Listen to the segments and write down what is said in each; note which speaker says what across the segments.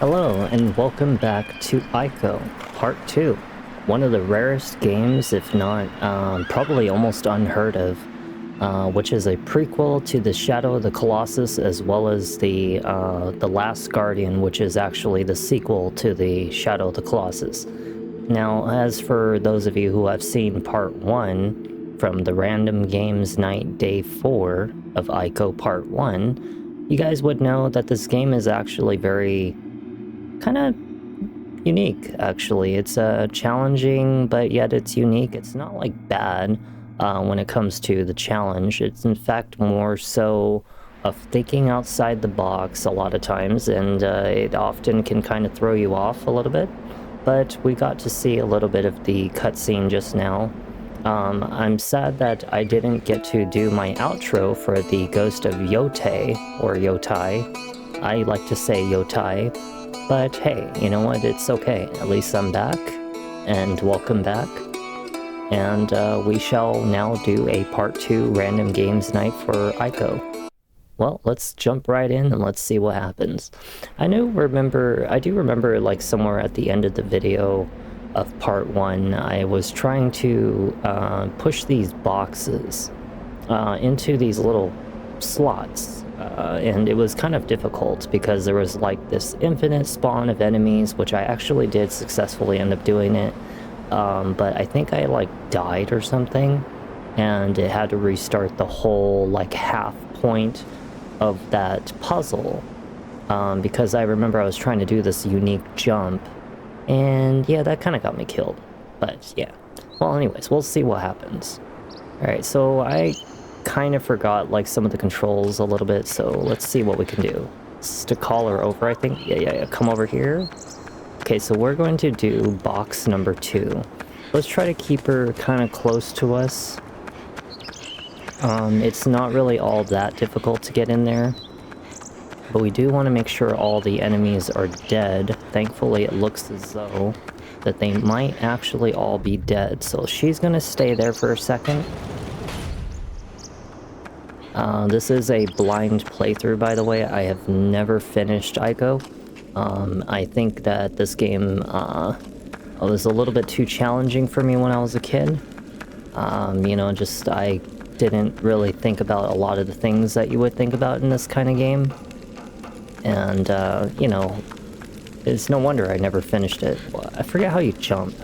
Speaker 1: Hello, and welcome back to Ico, Part 2. One of the rarest games, if not probably almost unheard of, which is a prequel to the Shadow of the Colossus, as well as the Last Guardian, which is actually the sequel to the Shadow of the Colossus. Now, as for those of you who have seen Part 1 from the Random Games Night Day 4 of Ico Part 1, you guys would know that this game is actually very kind of unique. Actually, it's challenging, but yet it's unique. It's not like bad when it comes to the challenge. It's in fact more so of thinking outside the box a lot of times, and it often can kind of throw you off a little bit. But we got to see a little bit of the cutscene just now. I'm sad that I didn't get to do my outro for the Ghost of Yotei, or Yotai. I like to say Yotai. But hey, you know what? It's okay. At least I'm back, and welcome back. And we shall now do a Part 2 Random Games Night for Ico. Well, let's jump right in and let's see what happens. I do remember like somewhere at the end of the video of Part 1, I was trying to push these boxes into these little slots. And it was kind of difficult because there was like this infinite spawn of enemies, which I actually did successfully end up doing it. But I think I like died or something, and it had to restart the whole like half point of that puzzle. Because I remember I was trying to do this unique jump, and yeah, that kind of got me killed. But yeah. Well, anyways, we'll see what happens. Alright, so I kind of forgot like some of the controls a little bit, so let's see what we can do. It's to call her over, I think. Yeah, come over here. Okay, so we're going to do box number 2. Let's try to keep her kind of close to us. It's not really all that difficult to get in there, but we do want to make sure all the enemies are dead. Thankfully, it looks as though that they might actually all be dead, so she's gonna stay there for a second. This is a blind playthrough, by the way. I have never finished Ico. I think that this game was a little bit too challenging for me when I was a kid. You know, just I didn't really think about a lot of the things that you would think about in this kind of game. And, you know, it's no wonder I never finished it. Well, I forget how you jump.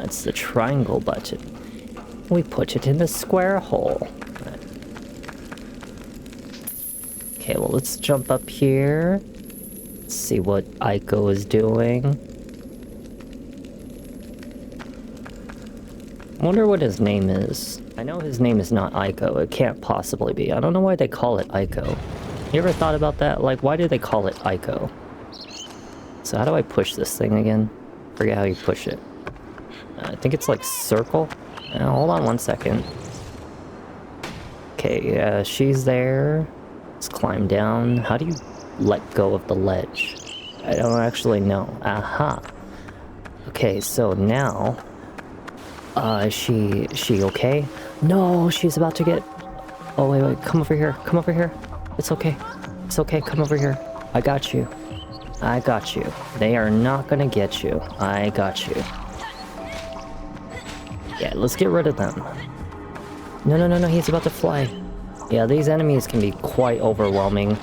Speaker 1: It's the triangle button. We put it in the square hole. Okay, well, let's jump up here. Let's see what Ico is doing. I wonder what his name is. I know his name is not Ico. It can't possibly be. I don't know why they call it Ico. You ever thought about that? Like, why do they call it Ico? So how do I push this thing again? Forget how you push it. I think it's like circle. Hold on one second. Okay, she's there. Let's climb down. How do you let go of the ledge? I don't actually know. Okay, so now... is she okay? No, she's about to get... Oh, wait, come over here. Come over here. It's okay. It's okay, come over here. I got you. I got you. They are not gonna get you. I got you. Yeah, let's get rid of them. No, he's about to fly. Yeah, these enemies can be quite overwhelming.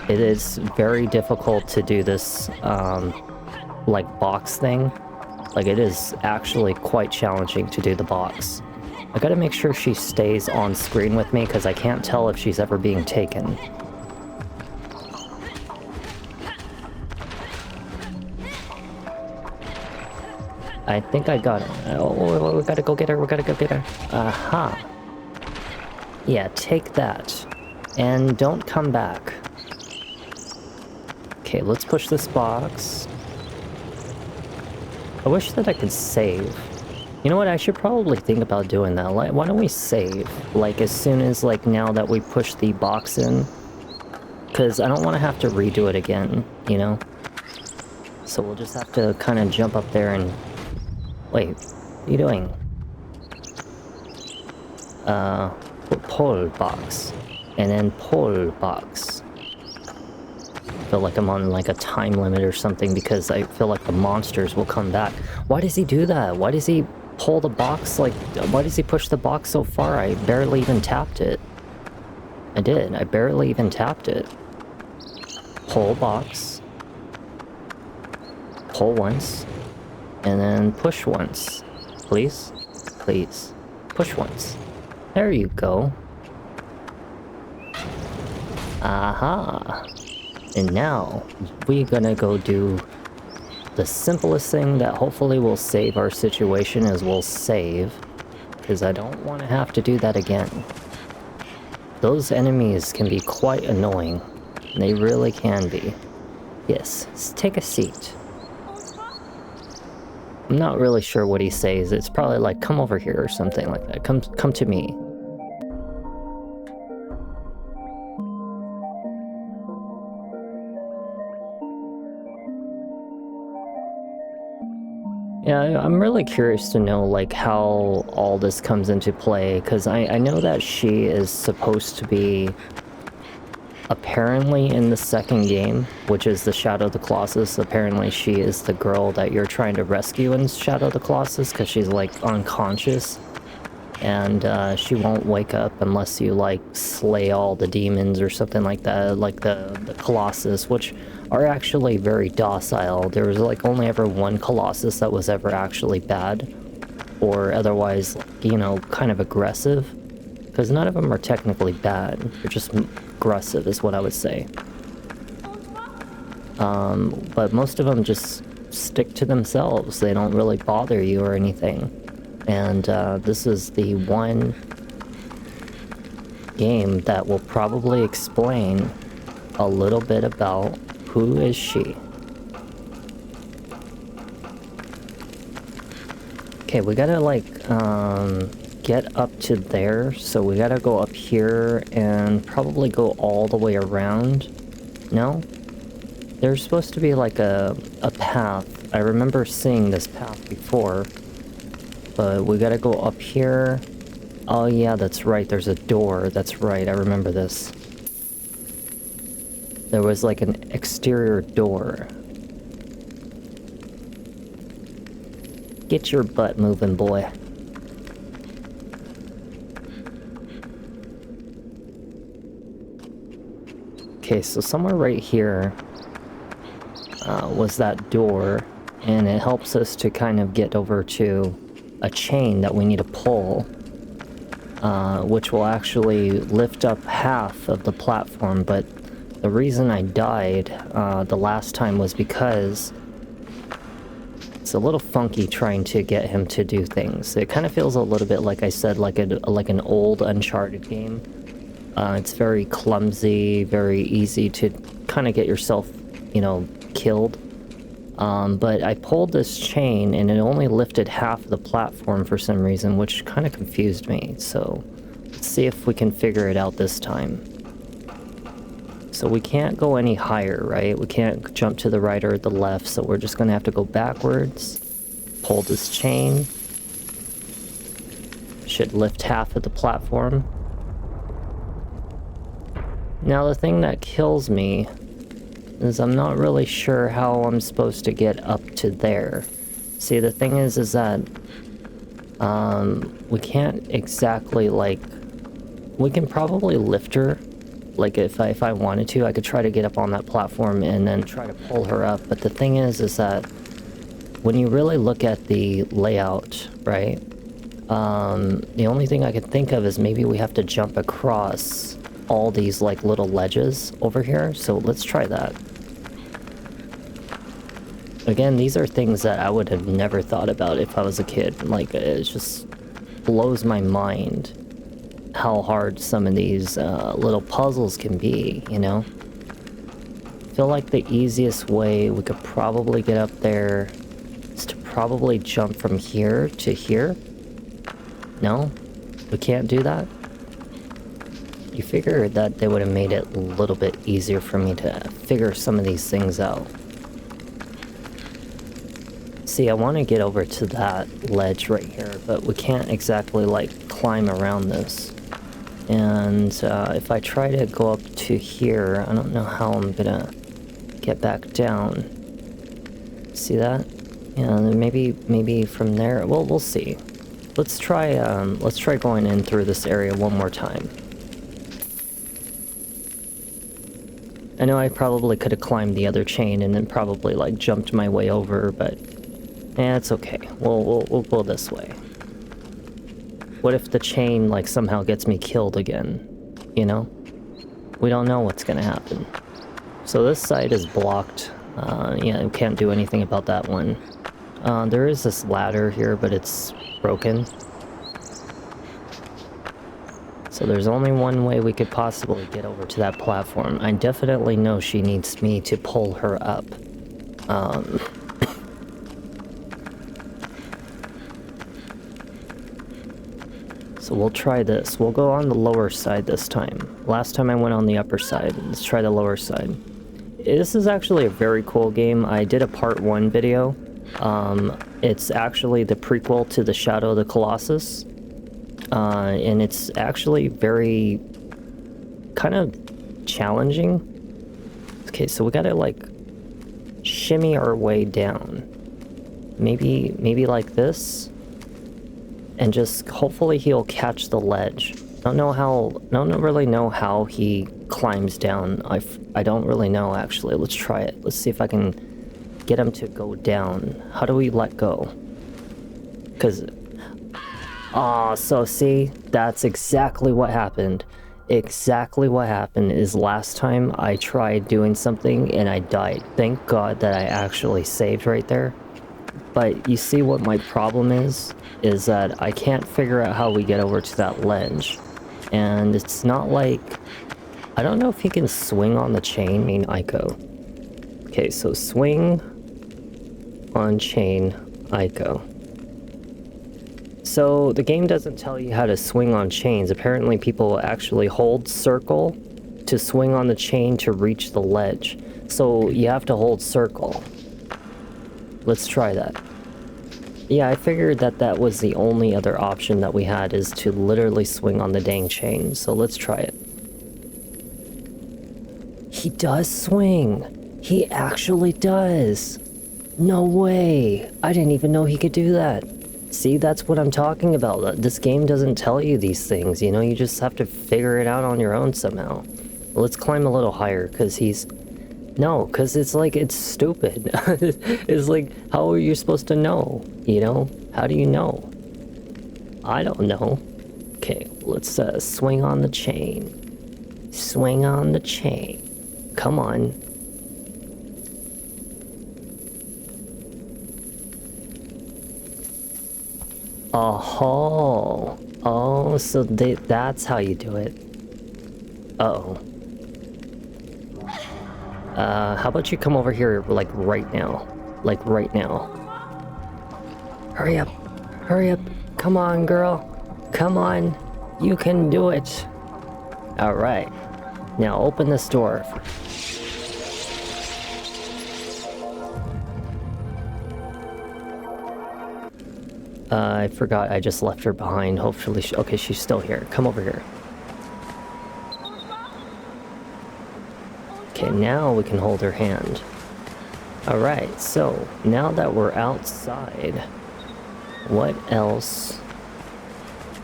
Speaker 1: It is very difficult to do this, like, box thing. Like, it is actually quite challenging to do the box. I gotta make sure she stays on screen with me, because I can't tell if she's ever being taken. I think I got her. Oh, we gotta go get her. We gotta go get her. Yeah, take that. And don't come back. Okay, let's push this box. I wish that I could save. You know what? I should probably think about doing that. Like, why don't we save? Like, as soon as, like, now that we push the box in. Because I don't want to have to redo it again, you know? So we'll just have to kind of jump up there and... Wait, what are you doing? Pull box. And then pull box. I feel like I'm on like a time limit or something because I feel like the monsters will come back. Why does he do that? Why does he pull the box like... Why does he push the box so far? I barely even tapped it. I did. I barely even tapped it. Pull box. Pull once. And then push once. Please? Please. Push once. There you go. Aha. And now, we're gonna go do the simplest thing that hopefully will save our situation is we'll save. Because I don't want to have to do that again. Those enemies can be quite annoying. They really can be. Yes, take a seat. I'm not really sure what he says. It's probably like, come over here or something like that. Come to me. Yeah, I'm really curious to know, like, how all this comes into play, because I know that she is supposed to be apparently in the second game, which is the Shadow of the Colossus. Apparently she is the girl that you're trying to rescue in Shadow of the Colossus, because she's, like, unconscious. And she won't wake up unless you, like, slay all the demons or something like that, like the Colossus, which are actually very docile. There was, like, only ever one Colossus that was ever actually bad, or otherwise, you know, kind of aggressive. Because none of them are technically bad. They're just aggressive, is what I would say. But most of them just stick to themselves. They don't really bother you or anything. And this is the one game that will probably explain a little bit about who is she. Okay, we gotta, like, get up to there, so we gotta go up here and probably go all the way around. No? There's supposed to be, like, a path. I remember seeing this path before. But we gotta go up here. Oh yeah, that's right, there's a door. That's right, I remember this. There was like an exterior door. Get your butt moving, boy. Okay, so somewhere right here was that door, and it helps us to kind of get over to a chain that we need to pull, which will actually lift up half of the platform. But the reason I died the last time was because it's a little funky trying to get him to do things. It kind of feels a little bit, like I said, like an old Uncharted game. It's very clumsy, very easy to kind of get yourself, you know, killed. But I pulled this chain and it only lifted half of the platform for some reason, which kind of confused me. So let's see if we can figure it out this time. So we can't go any higher, right? We can't jump to the right or the left, so we're just gonna have to go backwards. Pull this chain. Should lift half of the platform. Now the thing that kills me is I'm not really sure how I'm supposed to get up to there. See, the thing is that we can't exactly, like, we can probably lift her. Like, if I wanted to, I could try to get up on that platform and then try to pull her up. But the thing is that when you really look at the layout, right, the only thing I could think of is maybe we have to jump across all these, like, little ledges over here. So let's try that. Again, these are things that I would have never thought about if I was a kid. Like, it just blows my mind how hard some of these little puzzles can be, you know? I feel like the easiest way we could probably get up there is to probably jump from here to here. No? We can't do that? You figured that they would have made it a little bit easier for me to figure some of these things out. See, I want to get over to that ledge right here, but we can't exactly, like, climb around this. And if I try to go up to here, I don't know how I'm gonna get back down. See that? Yeah, and then maybe from there. Well, we'll see. Let's try going in through this area one more time. I know I probably could have climbed the other chain and then probably like jumped my way over, but it's okay. We'll go this way. What if the chain like somehow gets me killed again? You know? We don't know what's gonna happen. So this side is blocked. Yeah, we can't do anything about that one. There is this ladder here, but it's broken. So there's only one way we could possibly get over to that platform. I definitely know she needs me to pull her up. So we'll try this. We'll go on the lower side this time. Last time I went on the upper side. Let's try the lower side. This is actually a very cool game. I did a part 1 video. It's actually the prequel to the Shadow of the Colossus. And it's actually very kind of challenging. Okay, so we gotta like shimmy our way down. Maybe like this. And just hopefully he'll catch the ledge. Don't really know how he climbs down. I don't really know actually. Let's try it. Let's see if I can get him to go down. How do we let go? Because so see, that's exactly what happened. Exactly what happened is last time I tried doing something and I died. Thank God that I actually saved right there. But you see what my problem is that I can't figure out how we get over to that ledge. And it's not like... I don't know if he can swing on the chain. I mean, Ico. Okay, so swing on chain, Ico. So the game doesn't tell you how to swing on chains. Apparently people actually hold circle to swing on the chain to reach the ledge. So you have to hold circle. Let's try that. Yeah, I figured that was the only other option that we had, is to literally swing on the dang chain. So let's try it. He does swing. He actually does. No way. I didn't even know he could do that. See, that's what I'm talking about. This game doesn't tell you these things, you know? You just have to figure it out on your own somehow. Let's climb a little higher, because he's... No, because it's like, it's stupid. It's like, how are you supposed to know? You know? How do you know? I don't know. Okay, let's swing on the chain. Swing on the chain. Come on. Oh, oh, so that's how you do it. Uh-oh. How about you come over here, like, right now? Like, right now. Hurry up. Hurry up. Come on, girl. Come on. You can do it. Alright. Now, open this door. I forgot I just left her behind. Hopefully okay, she's still here. Come over here. Okay, now we can hold her hand. Alright, so now that we're outside, what else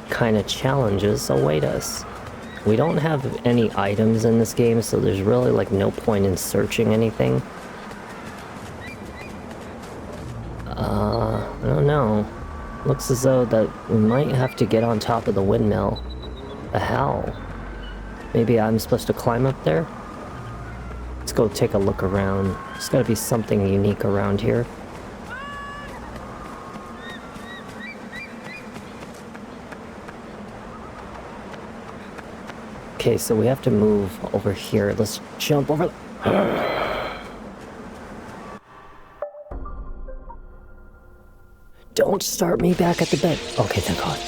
Speaker 1: kind of challenges await us? We don't have any items in this game, so there's really like no point in searching anything. I don't know. Looks as though that we might have to get on top of the windmill. The hell? Maybe I'm supposed to climb up there? Let's go take a look around. There's gotta be something unique around here. Okay, so we have to move over here. Let's jump over. Don't start me back at the bed. Okay, thank God.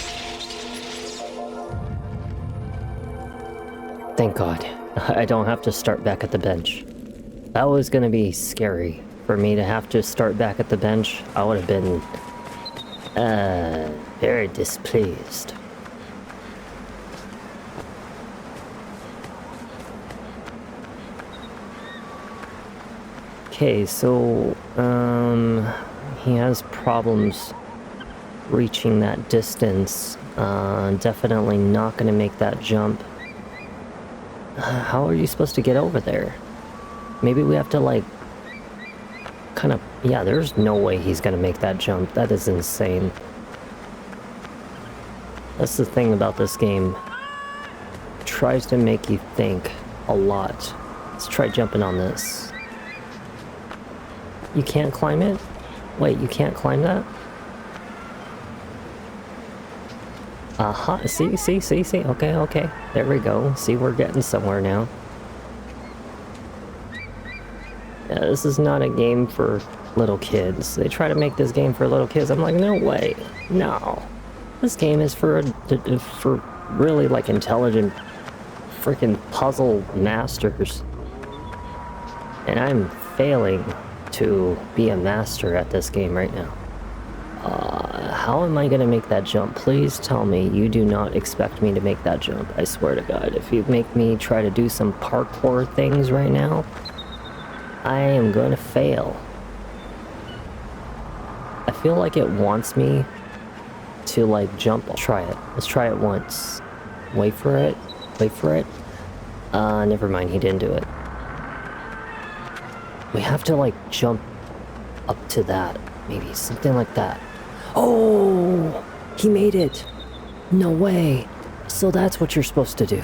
Speaker 1: Thank God. I don't have to start back at the bench. That was gonna be scary. For me to have to start back at the bench, I would have been... very displeased. Okay, so, he has problems reaching that distance. Definitely not gonna make that jump. How are you supposed to get over there? Maybe we have to, like, kind of... Yeah, there's no way he's gonna make that jump. That is insane. That's the thing about this game. It tries to make you think a lot. Let's try jumping on this. You can't climb it? Wait, you can't climb that? See. Okay. There we go. See, we're getting somewhere now. Yeah, this is not a game for little kids. They try to make this game for little kids. I'm like, no way. No. This game is for really, like, intelligent freaking puzzle masters. And I'm failing to be a master at this game right now. How am I gonna make that jump? Please tell me you do not expect me to make that jump. I swear to God, if you make me try to do some parkour things right now, I am going to fail. I feel like it wants me to, like, jump. Try it. Let's try it once. Wait for it. Never mind, he didn't do it. We have to, like, jump up to that. Maybe something like that. Oh! He made it! No way! So that's what you're supposed to do.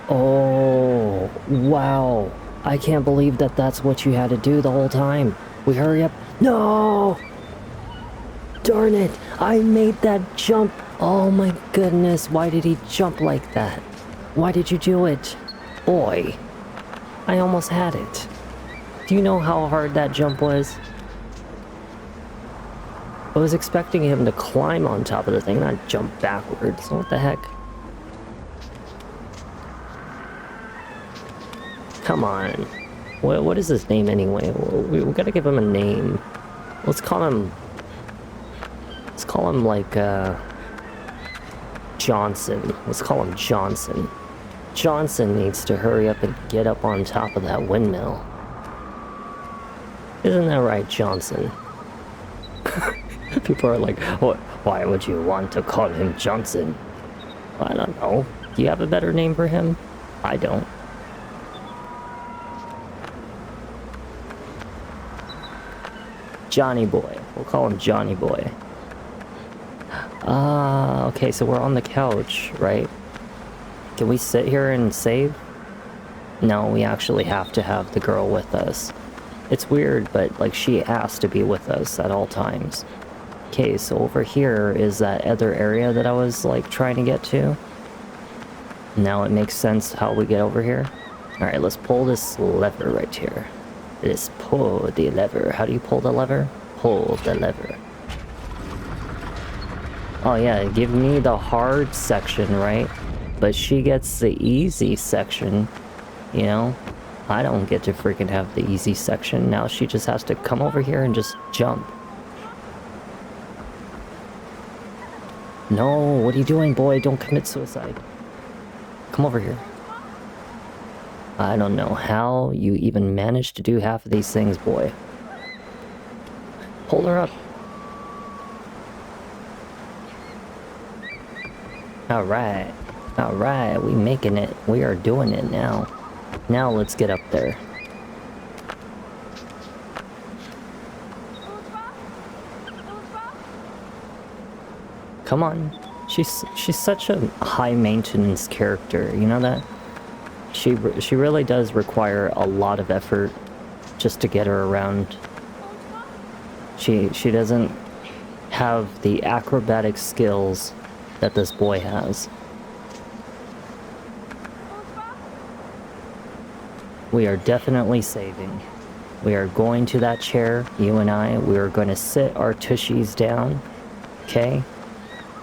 Speaker 1: Oh, wow. I can't believe that that's what you had to do the whole time. We hurry up. No! Darn it! I made that jump. Oh my goodness, why did he jump like that? Why did you do it? Boy, I almost had it. Do you know how hard that jump was? I was expecting him to climb on top of the thing, not jump backwards. What the heck? Come on. What is his name anyway? We gotta give him a name. Let's call him like, Johnson. Let's call him Johnson. Johnson needs to hurry up and get up on top of that windmill. Isn't that right, Johnson? People are like, why would you want to call him Johnson? I don't know. Do you have a better name for him? I don't. Johnny Boy. We'll call him Johnny Boy. Okay, so we're on the couch, right? Can we sit here and save? No, we actually have to have the girl with us. It's weird, but, like, she has to be with us at all times. Okay, so over here is that other area that I was, like, trying to get to. Now it makes sense how we get over here. Alright, let's pull this lever right here. Let's pull the lever. How do you pull the lever? Pull the lever. Oh yeah, give me the hard section, right? But she gets the easy section, you know? I don't get to freaking have the easy section. Now she just has to come over here and just jump. No, what are you doing, boy? Don't commit suicide. Come over here. I don't know how you even managed to do half of these things, boy. Pull her up. Alright. Alright, we making it. We are doing it now. Now let's get up there. Come on. She's such a high maintenance character, you know that? She really does require a lot of effort just to get her around. She doesn't have the acrobatic skills that this boy has. We are definitely saving. We are going to that chair, you and I. We are going to sit our tushies down, okay?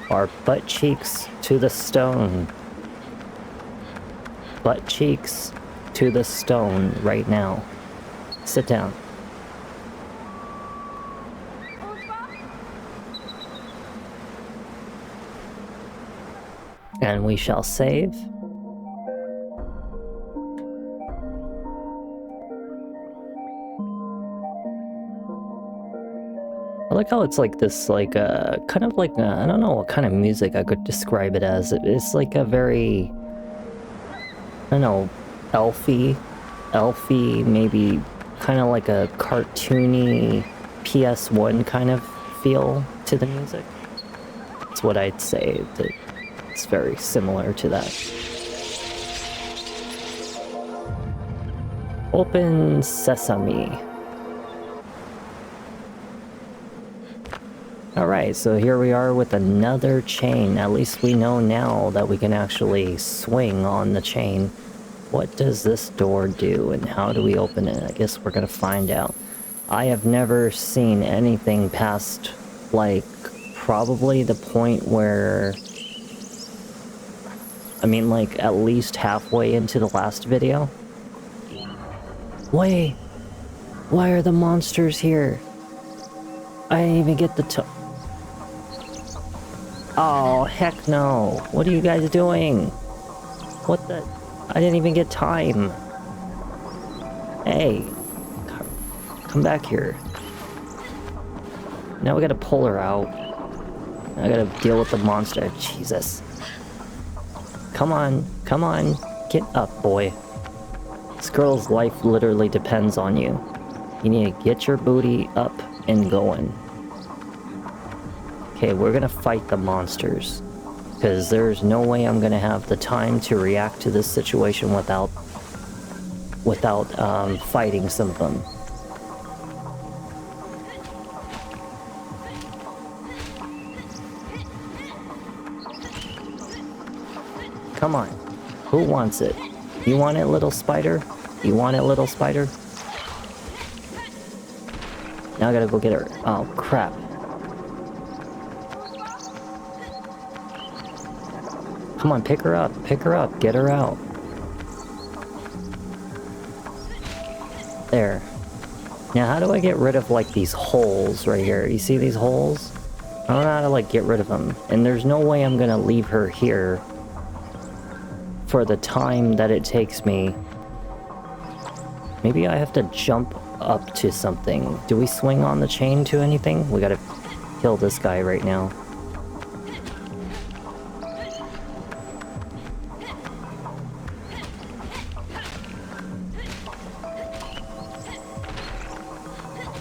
Speaker 1: Our butt cheeks to the stone. Butt cheeks to the stone right now. Sit down. And we shall save. I like how it's like this, like, kind of like, I don't know what kind of music I could describe it as. It's like a very, I don't know, elfy, maybe kind of like a cartoony PS1 kind of feel to the music. That's what I'd say. It's very similar to that. Open Sesame. Alright, so here we are with another chain. At least we know now that we can actually swing on the chain. What does this door do and how do we open it? I guess we're gonna find out. I have never seen anything past, like, probably the point where... I mean, like, at least halfway into the last video. Wait! Why are the monsters here? I didn't even get the Oh, heck no. What are you guys doing? What the... I didn't even get time. Hey. Come back here. Now we gotta pull her out. I gotta deal with the monster. Jesus. Come on. Come on. Get up, boy. This girl's life literally depends on you. You need to get your booty up and going. Okay, we're gonna fight the monsters. Because there's no way I'm gonna have the time to react to this situation without fighting some of them. Come on. Who wants it? You want it, little spider? You want it, little spider? Now I gotta go get her. Oh, crap. Come on, pick her up, get her out. There. Now how do I get rid of, like, these holes right here? You see these holes? I don't know how to, like, get rid of them. And there's no way I'm gonna leave her here for the time that it takes me. Maybe I have to jump up to something. Do we swing on the chain to anything? We gotta kill this guy right now.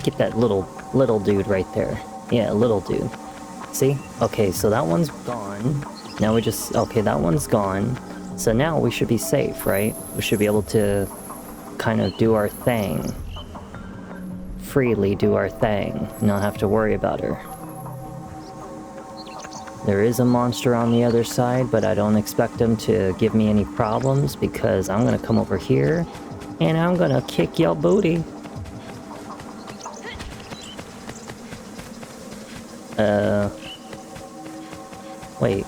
Speaker 1: Get that little dude right there. Yeah, little dude. See? Okay, so that one's gone. Now we just... Okay, that one's gone. So now we should be safe, right? We should be able to kind of do our thing. Freely do our thing. Not have to worry about her. There is a monster on the other side, but I don't expect him to give me any problems because I'm gonna come over here and I'm gonna kick your booty. Wait.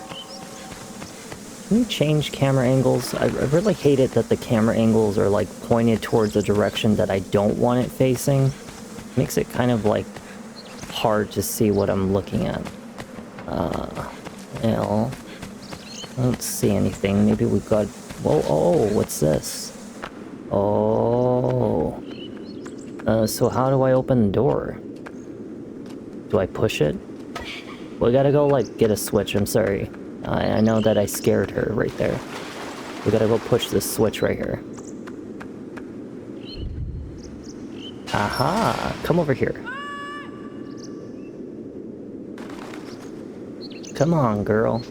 Speaker 1: Can you change camera angles? I really hate it that the camera angles are, like, pointed towards a direction that I don't want it facing. Makes it kind of, like, hard to see what I'm looking at. Well, I don't see anything. Maybe we got... Whoa, oh, what's this? Oh. So how do I open the door? Do I push it? We gotta go, like, get a switch. I'm sorry. I know that I scared her right there. We gotta go push this switch right here. Aha! Come over here. Come on, girl.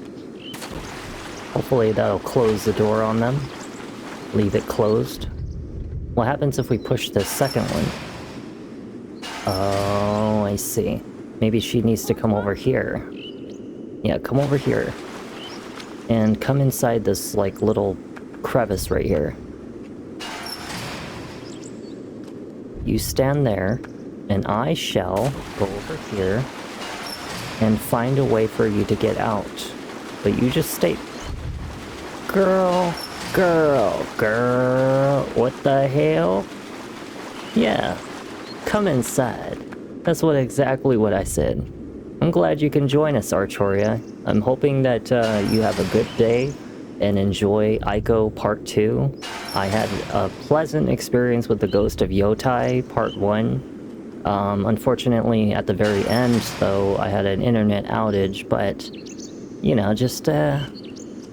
Speaker 1: Hopefully that'll close the door on them. Leave it closed. What happens if we push the second one? Oh, I see. Maybe she needs to come over here. Yeah, come over here. And come inside this, like, little crevice right here. You stand there, and I shall go over here and find a way for you to get out. But you just stay... Girl, what the hell? Yeah, come inside. That's exactly what I said. I'm glad you can join us, Archoria. I'm hoping that you have a good day and enjoy Ico Part 2. I had a pleasant experience with the Ghost of Yotai Part 1. Unfortunately, at the very end, though, I had an internet outage, but, you know, just, hey,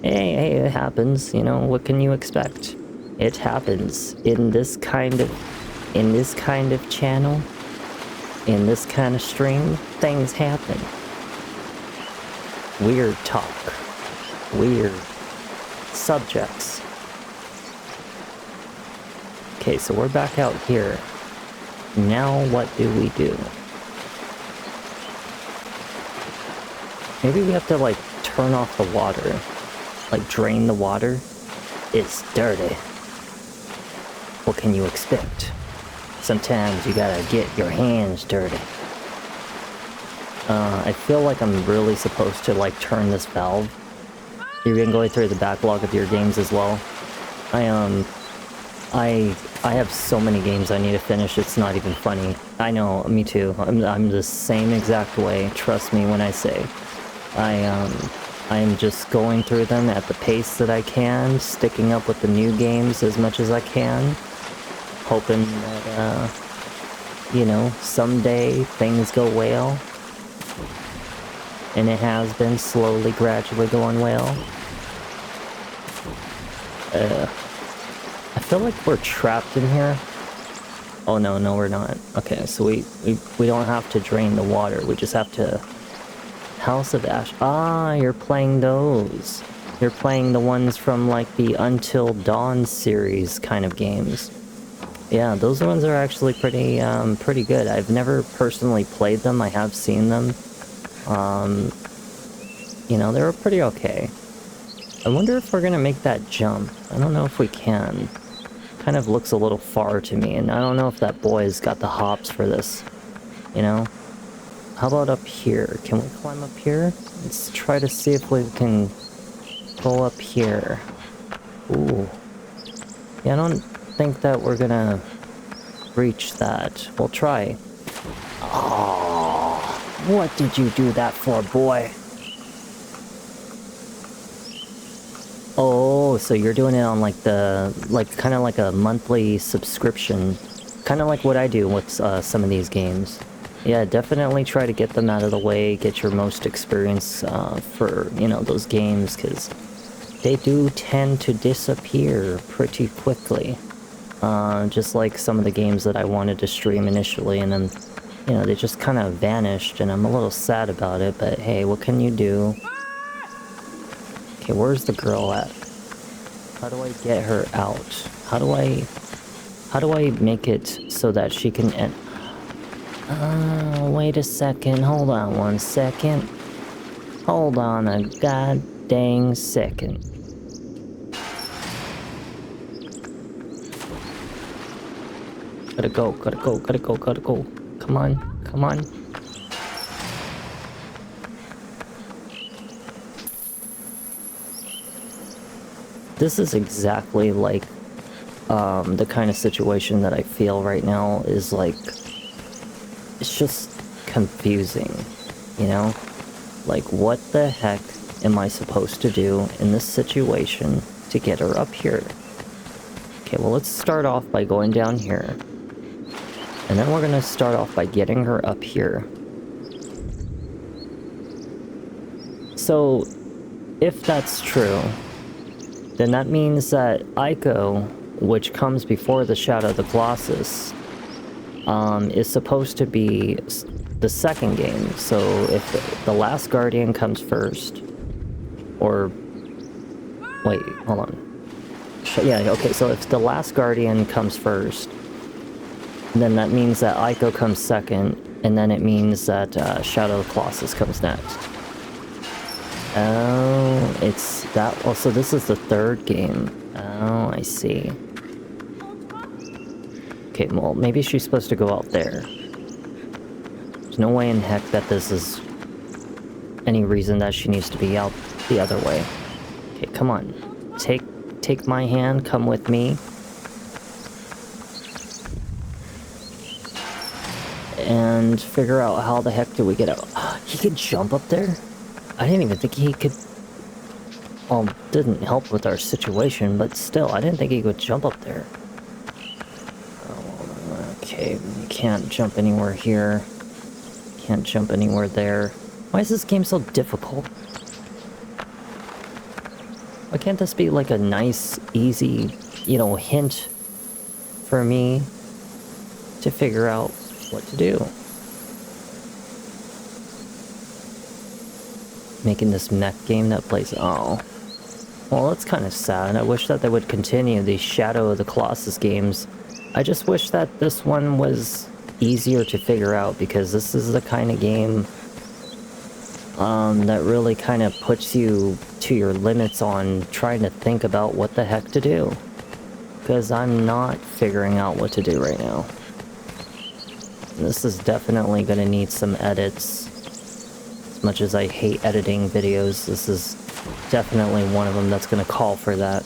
Speaker 1: it happens, you know, what can you expect? It happens in this kind of channel, in this kind of stream, things happen. Weird talk. Weird subjects. Okay, so we're back out here. Now what do we do? Maybe we have to, like, turn off the water. Like, drain the water. It's dirty. What can you expect? Sometimes you gotta get your hands dirty. I feel like I'm really supposed to, like, turn this valve. You've been going through the backlog of your games as well. I have so many games I need to finish, it's not even funny. I know, me too. I'm the same exact way, trust me when I say. I'm just going through them at the pace that I can, sticking up with the new games as much as I can, hoping that, you know, someday things go well. And it has been slowly, gradually going well. I feel like we're trapped in here. Oh no, we're not. Okay, so we don't have to drain the water, we just have to... House of Ash. Ah, you're playing those. You're playing the ones from, like, the Until Dawn series kind of games. Yeah, those ones are actually pretty good. I've never personally played them, I have seen them. You know, they were pretty okay. I wonder if we're gonna make that jump. I don't know if we can. Kind of looks a little far to me, and I don't know if that boy's got the hops for this. You know? How about up here? Can we climb up here? Let's try to see if we can go up here. Ooh. Yeah, I don't think that we're gonna reach that. We'll try. Oh, what did you do that for, boy? Oh, so you're doing it on, like, the... like, kind of like a monthly subscription. Kind of like what I do with some of these games. Yeah, definitely try to get them out of the way, get your most experience for, you know, those games, because they do tend to disappear pretty quickly. Just like some of the games that I wanted to stream initially, and then, you know, they just kind of vanished, and I'm a little sad about it, but hey, what can you do? Okay, where's the girl at? How do I get her out? How do I make it so that she can end? Wait a second, hold on one second. Hold on a god dang second. Gotta go. Come on. This is exactly like, the kind of situation that I feel right now is like, it's just confusing, you know? Like, what the heck am I supposed to do in this situation to get her up here? Okay, well, let's start off by going down here. And then we're gonna start off by getting her up here. So, if that's true, then that means that Ico, which comes before the Shadow of the Colossus, is supposed to be the second game. So if the Last Guardian comes first, or wait, hold on. Yeah, okay, so if the Last Guardian comes first, then that means that Ico comes second, and then it means that Shadow of the Colossus comes next. Oh, it's that. Oh, so this is the third game. Oh, I see. Okay, well, maybe she's supposed to go out there. There's no way in heck that this is any reason that she needs to be out the other way. Okay, come on. Take my hand, come with me. And figure out how the heck do we get out. He could jump up there? I didn't even think he could... Well, didn't help with our situation, but still, I didn't think he could jump up there. Okay, you can't jump anywhere here. Can't jump anywhere there. Why is this game so difficult? Why can't this be like a nice, easy, you know, hint for me to figure out what to do? Making this mech game that plays... Oh. Well, that's kind of sad. I wish that they would continue these Shadow of the Colossus games. I just wish that this one was easier to figure out, because this is the kind of game that really kind of puts you to your limits on trying to think about what the heck to do. Because I'm not figuring out what to do right now. This is definitely going to need some edits. As much as I hate editing videos, this is definitely one of them that's going to call for that.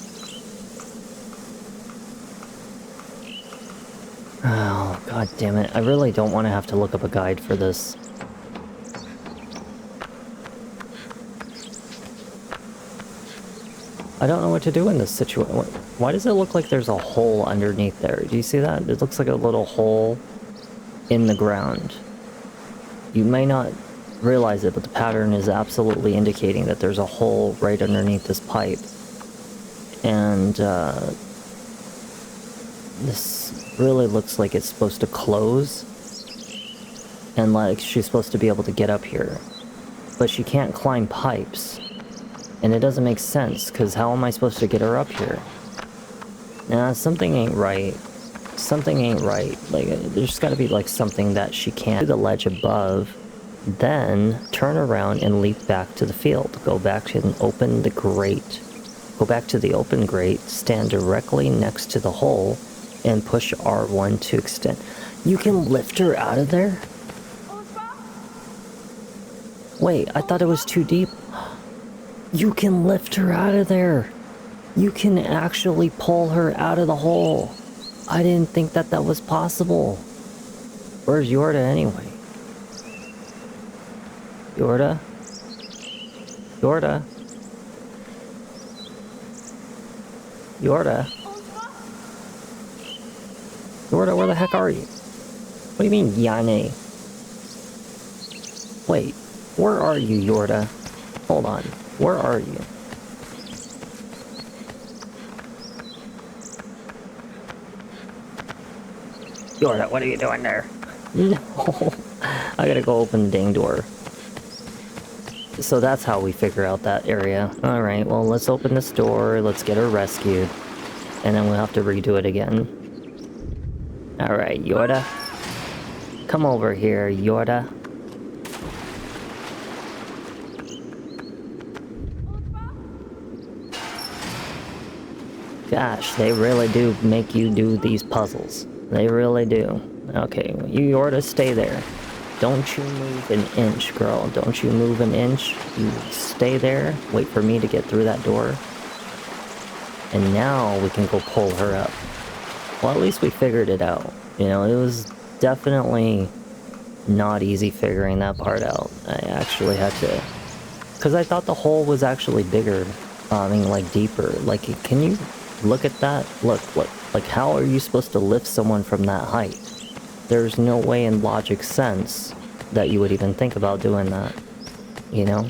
Speaker 1: Oh, god damn it. I really don't want to have to look up a guide for this. I don't know what to do in this situation. Why does it look like there's a hole underneath there? Do you see that? It looks like a little hole in the ground. You may not realize it, but the pattern is absolutely indicating that there's a hole right underneath this pipe. And this really looks like it's supposed to close, and like she's supposed to be able to get up here, but she can't climb pipes, and it doesn't make sense, because how am I supposed to get her up here? Nah, something ain't right. Something ain't right. Like, there's got to be like something that she can't do. The ledge above, then turn around and leap back to the field. Go back and open the grate. Go back to the open grate, stand directly next to the hole, and push R1 to extend. You can lift her out of there? Wait, I thought it was too deep. You can lift her out of there. You can actually pull her out of the hole. I didn't think that that was possible. Where's Yorda anyway? Yorda? Yorda? Yorda? Yorda, where the heck are you? What do you mean, Yane? Wait, where are you, Yorda? Hold on, where are you? Yorda, what are you doing there? No, I gotta go open the dang door. So that's how we figure out that area. Alright, well, let's open this door, let's get her rescued, and then we'll have to redo it again. Alright, Yorda. Come over here, Yorda. Gosh, they really do make you do these puzzles. They really do. Okay, you Yorda, stay there. Don't you move an inch, girl. Don't you move an inch. You stay there. Wait for me to get through that door. And now we can go pull her up. Well, at least we figured it out. You know, it was definitely not easy figuring that part out. I actually had to... Because I thought the hole was actually bigger. I mean, like, deeper. Like, can you look at that? Look, like, how are you supposed to lift someone from that height? There's no way in logic sense that you would even think about doing that. You know?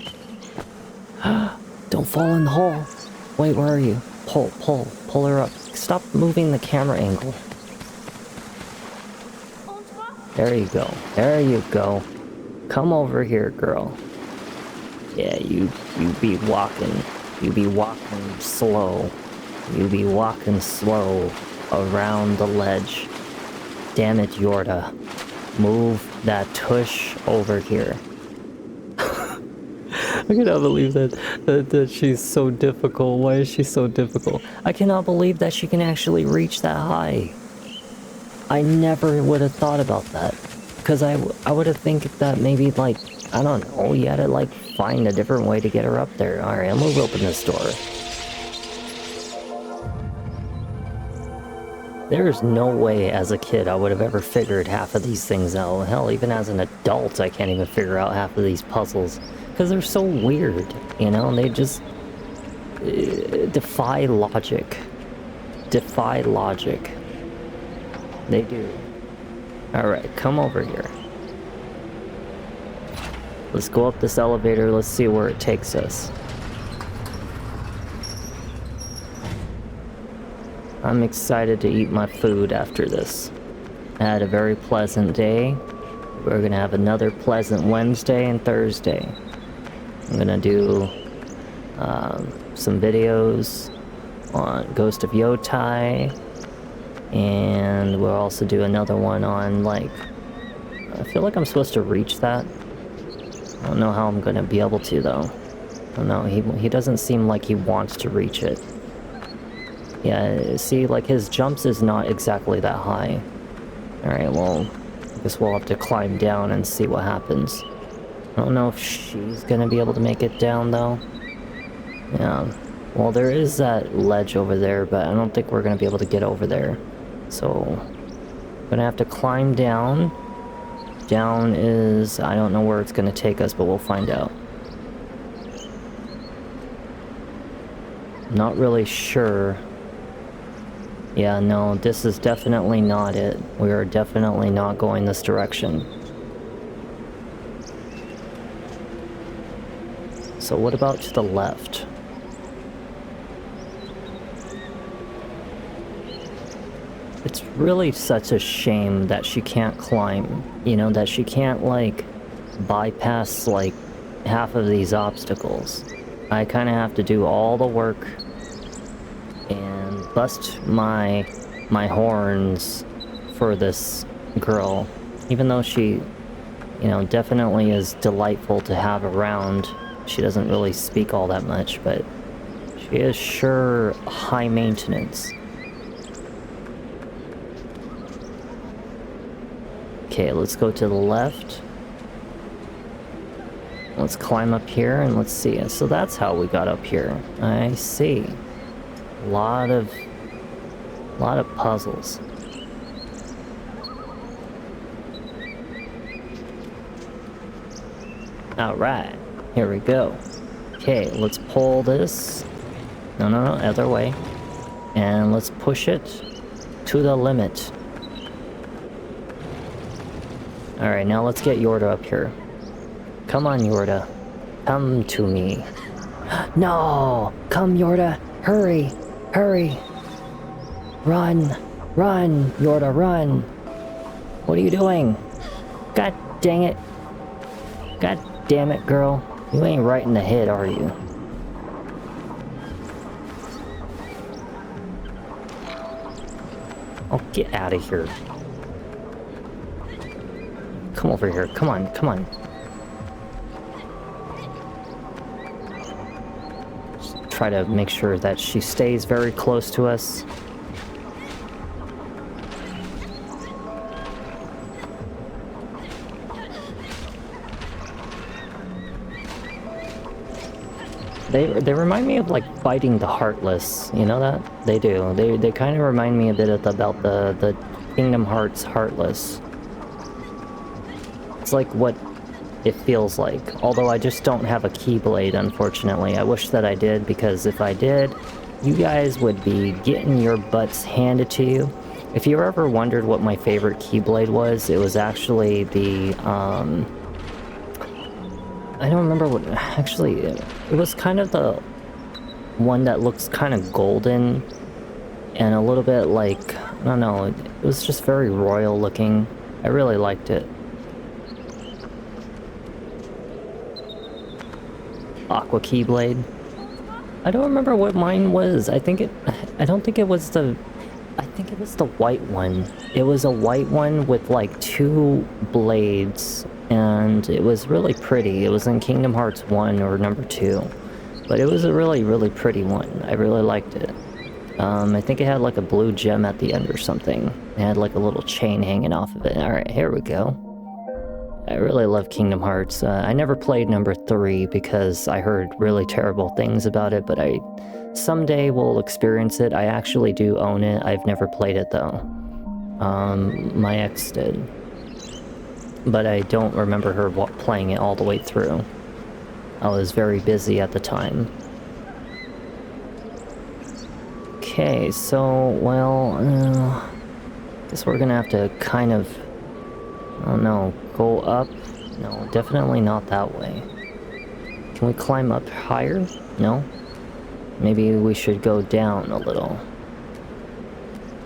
Speaker 1: Don't fall in the hole. Wait, where are you? Pull her up. Stop moving the camera angle. There you go. There you go. Come over here, girl. Yeah, you be walking. You be walking slow. You be walking slow around the ledge. Damn it, Yorda. Move that tush over here. I cannot believe that she's so difficult. Why is she so difficult? I cannot believe that she can actually reach that high. I never would have thought about that. Because I would have think that maybe, like, I don't know, you had to, like, find a different way to get her up there. Alright, I'm gonna open this door. There's no way as a kid I would have ever figured half of these things out. Hell, even as an adult, I can't even figure out half of these puzzles. Because they're so weird, you know? And they just defy logic. Defy logic. They do. Alright, come over here. Let's go up this elevator, let's see where it takes us. I'm excited to eat my food after this. I had a very pleasant day. We're gonna have another pleasant Wednesday and Thursday. I'm gonna do some videos on Ghost of Yotai, and we'll also do another one on, like, I feel like I'm supposed to reach that. I don't know how I'm gonna be able to, though. I don't know, he doesn't seem like he wants to reach it. Yeah, see, like, his jumps is not exactly that high. Alright, well, I guess we'll have to climb down and see what happens. I don't know if she's gonna be able to make it down, though. Yeah. Well, there is that ledge over there, but I don't think we're gonna be able to get over there. So, I'm gonna have to climb down. Down is... I don't know where it's gonna take us, but we'll find out. Not really sure. Yeah, no, this is definitely not it. We are definitely not going this direction. So what about to the left? It's really such a shame that she can't climb, you know, that she can't, like, bypass, like, half of these obstacles. I kind of have to do all the work and bust my horns for this girl, even though she, you know, definitely is delightful to have around. She doesn't really speak all that much, but she is sure high maintenance. Okay, let's go to the left. Let's climb up here and let's see. So that's how we got up here. I see. A lot of puzzles. Alright, here we go. Okay, let's pull this. No, other way. And let's push it to the limit. Alright, now let's get Yorda up here. Come on, Yorda. Come to me. No! Come, Yorda! Hurry! Hurry! Run! Run! Yorda, run! What are you doing? God dang it! God damn it, girl. You ain't right in the head, are you? Oh, get out of here. Come over here. Come on, come on. Just try to make sure that she stays very close to us. They remind me of, like, fighting the Heartless. You know that? They do. They kind of remind me a bit about the Kingdom Hearts Heartless. It's like what it feels like. Although I just don't have a Keyblade, unfortunately. I wish that I did, because if I did, you guys would be getting your butts handed to you. If you ever wondered what my favorite Keyblade was, it was actually the, I don't remember what... Actually, it was kind of the one that looks kind of golden and a little bit like... I don't know, it was just very royal looking. I really liked it. Aqua Keyblade. I don't remember what mine was. I don't think it was the... I think it was the white one. It was a white one with, like, 2 blades, and it was really pretty. It was in Kingdom Hearts 1 or number 2. But it was a really, really pretty one. I really liked it. I think it had, like, a blue gem at the end or something. It had, like, a little chain hanging off of it. Alright, here we go. I really love Kingdom Hearts. I never played number 3 because I heard really terrible things about it, but I someday will experience it. I actually do own it. I've never played it, though. My ex did. But I don't remember her playing it all the way through. I was very busy at the time. Okay, so, well, guess we're gonna have to kind of Oh no, go up? No, definitely not that way. Can we climb up higher? No? Maybe we should go down a little.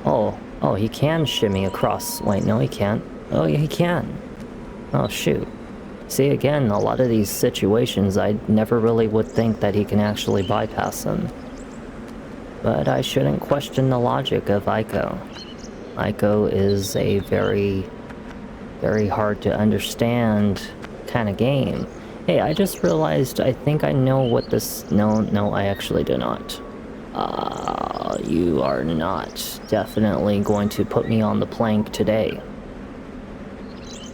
Speaker 1: Oh, he can shimmy across. Wait, no he can't. Oh, yeah, he can. Oh, shoot. See, again, a lot of these situations, I never really would think that he can actually bypass them. But I shouldn't question the logic of Ico. Ico is a very, very hard to understand kind of game. Hey, I just realized I think I know what this... No, I actually do not. You are not definitely going to put me on the plank today.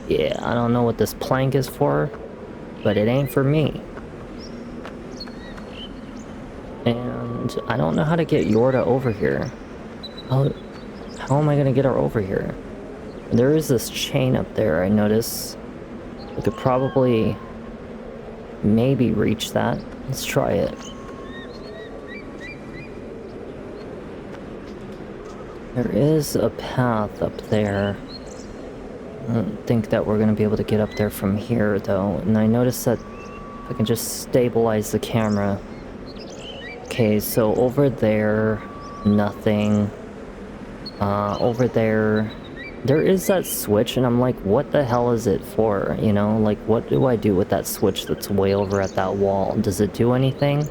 Speaker 1: Yeah, I don't know what this plank is for, but it ain't for me. And I don't know how to get Yorda over here. How am I gonna get her over here? There is this chain up there, I notice. We could probably... maybe reach that. Let's try it. There is a path up there. I don't think that we're gonna be able to get up there from here, though. And I noticed that if I can just stabilize the camera. Okay, so over there, nothing. Over there is that switch, and I'm like, what the hell is it for? You know, like, what do I do with that switch that's way over at that wall? Does it do anything?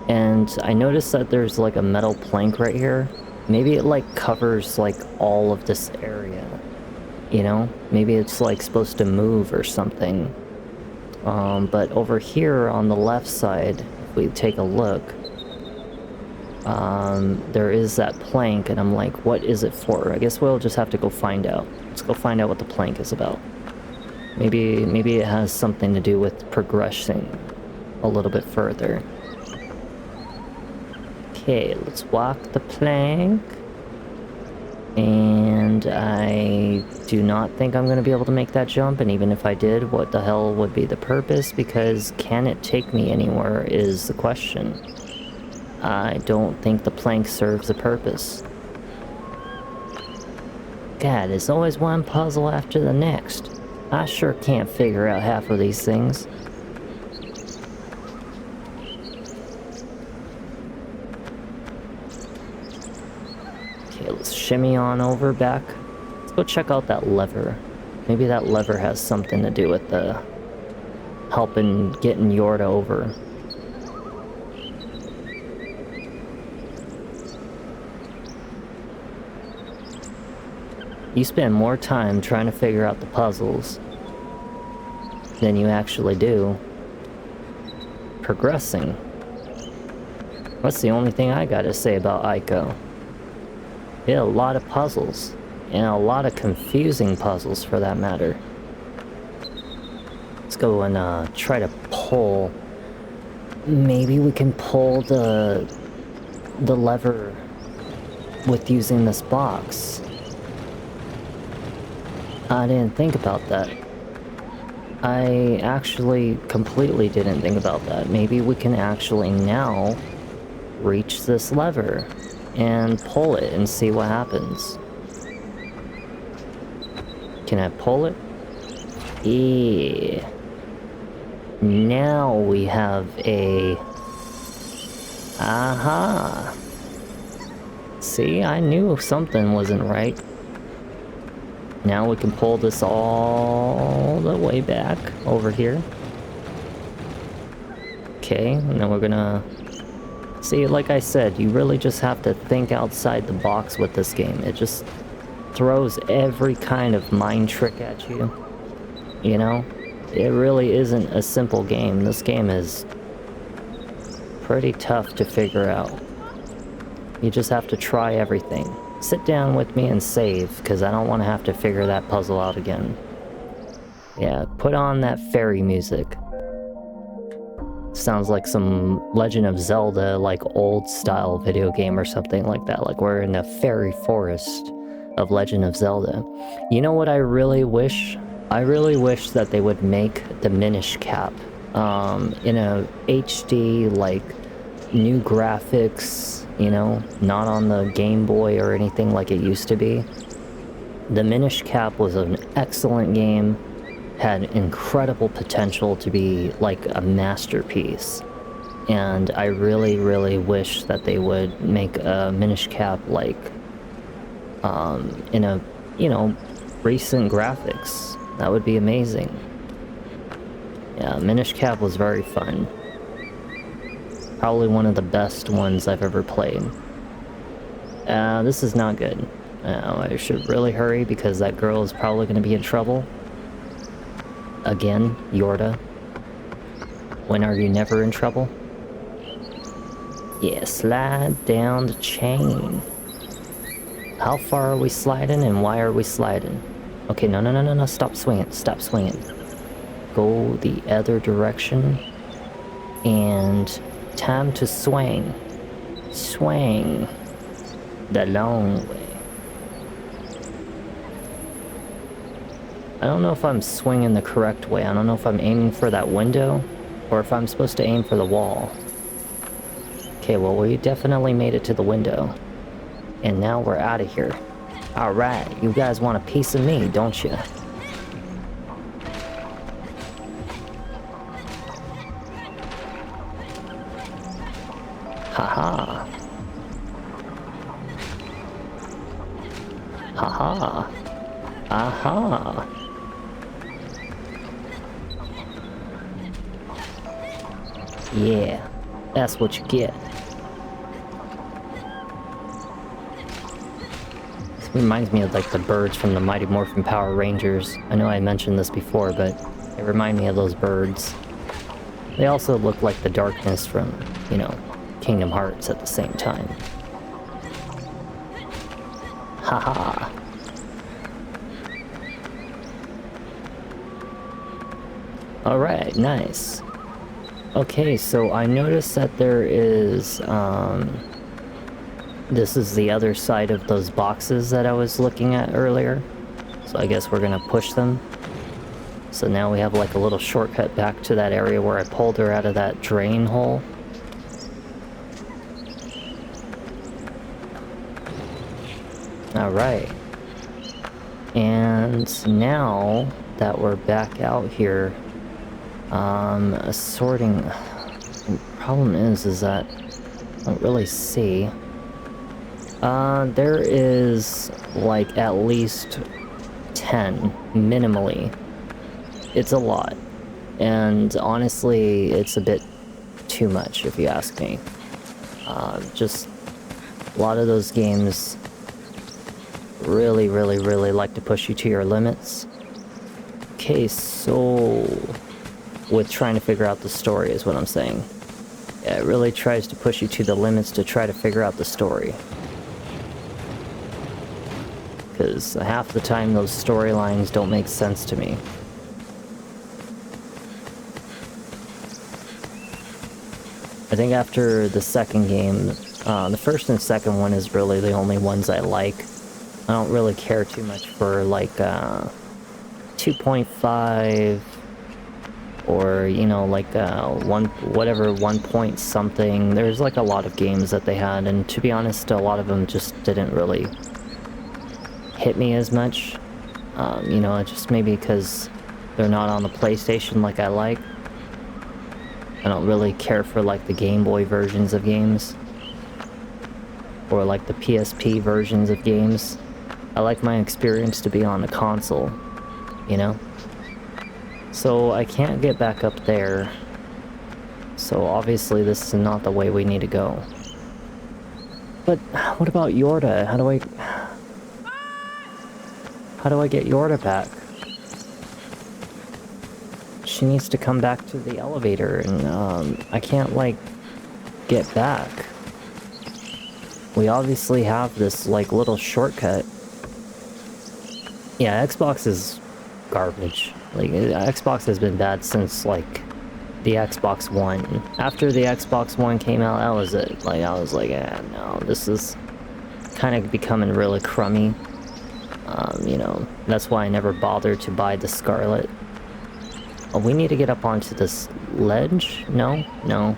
Speaker 1: And I noticed that there's like a metal plank right here. Maybe it like covers like all of this area. You know, maybe it's like supposed to move or something. But over here on the left side, if we take a look, there is that plank, and I'm like, what is it for? I guess we'll just have to go find out. Let's go find out what the plank is about. Maybe it has something to do with progressing a little bit further. Okay, let's walk the plank. And I do not think I'm going to be able to make that jump, and even if I did, what the hell would be the purpose? Because can it take me anywhere is the question. I don't think the plank serves a purpose. God, there's always one puzzle after the next. I sure can't figure out half of these things. Okay, let's shimmy on over back. Let's go check out that lever. Maybe that lever has something to do with the helping getting Yorda over. You spend more time trying to figure out the puzzles than you actually do progressing. That's the only thing I gotta say about Ico. Yeah, a lot of puzzles, and a lot of confusing puzzles for that matter. Let's go and try to pull. Maybe we can pull the lever with using this box. I didn't think about that. I actually completely didn't think about that. Maybe we can actually now reach this lever and pull it and see what happens. Can I pull it? Yeah. Now we have a... Aha! See, I knew something wasn't right. Now we can pull this all the way back over here. Okay, and then we're gonna... See, like I said, you really just have to think outside the box with this game. It just throws every kind of mind trick at you. You know? It really isn't a simple game. This game is pretty tough to figure out. You just have to try everything. Sit down with me and save, because I don't want to have to figure that puzzle out again. Yeah, put on that fairy music. Sounds like some Legend of Zelda, like old style video game or something like that. Like we're in the fairy forest of Legend of Zelda. You know what I really wish? I really wish that they would make the Minish Cap in a HD, like new graphics, you know, not on the Game Boy or anything like it used to be. The Minish Cap was an excellent game, had incredible potential to be like a masterpiece. And I really, really wish that they would make a Minish Cap like, in a, you know, recent graphics. That would be amazing. Yeah, Minish Cap was very fun. Probably one of the best ones I've ever played. This is not good. I should really hurry because that girl is probably going to be in trouble. Again, Yorda. When are you never in trouble? Yeah, slide down the chain. How far are we sliding and why are we sliding? Okay, no, stop swinging, stop swinging. Go the other direction. And time to swing. Swing. The long way. I don't know if I'm swinging the correct way. I don't know if I'm aiming for that window or if I'm supposed to aim for the wall. Okay, well, we definitely made it to the window. And now we're out of here. Alright, you guys want a piece of me, don't you? Haha. Haha. Aha. Yeah, that's what you get. This reminds me of like the birds from the Mighty Morphin Power Rangers. I know I mentioned this before, but they remind me of those birds. They also look like the darkness from, you know, Kingdom Hearts at the same time. Haha. Alright, nice. Okay, so I noticed that there is, this is the other side of those boxes that I was looking at earlier. So I guess we're gonna push them. So now we have like a little shortcut back to that area where I pulled her out of that drain hole. Alright. And now that we're back out here, sorting... The problem is that I don't really see. There is like at least 10, minimally. It's a lot. And honestly, it's a bit too much if you ask me. Just a lot of those games really like to push you to your limits. Okay, so with trying to figure out the story is what I'm saying. Yeah, it really tries to push you to the limits to try to figure out the story. Because half the time those storylines don't make sense to me. I think after the second game, the first and second one is really the only ones I like. I don't really care too much for like 2.5 or, you know, like one point something. There's like a lot of games that they had, and to be honest, a lot of them just didn't really hit me as much. You know, just maybe because they're not on the PlayStation like I like. I don't really care for like the Game Boy versions of games or like the PSP versions of games. I like my experience to be on the console, you know? So I can't get back up there. So obviously this is not the way we need to go. But what about Yorda? How do I get Yorda back? She needs to come back to the elevator, and I can't like get back. We obviously have this like little shortcut. Yeah, Xbox is garbage. Like, Xbox has been bad since, like, the Xbox One. After the Xbox One came out, that was it. Like, I was like, no, this is kind of becoming really crummy. You know, that's why I never bothered to buy the Scarlet. Oh, we need to get up onto this ledge? No? No.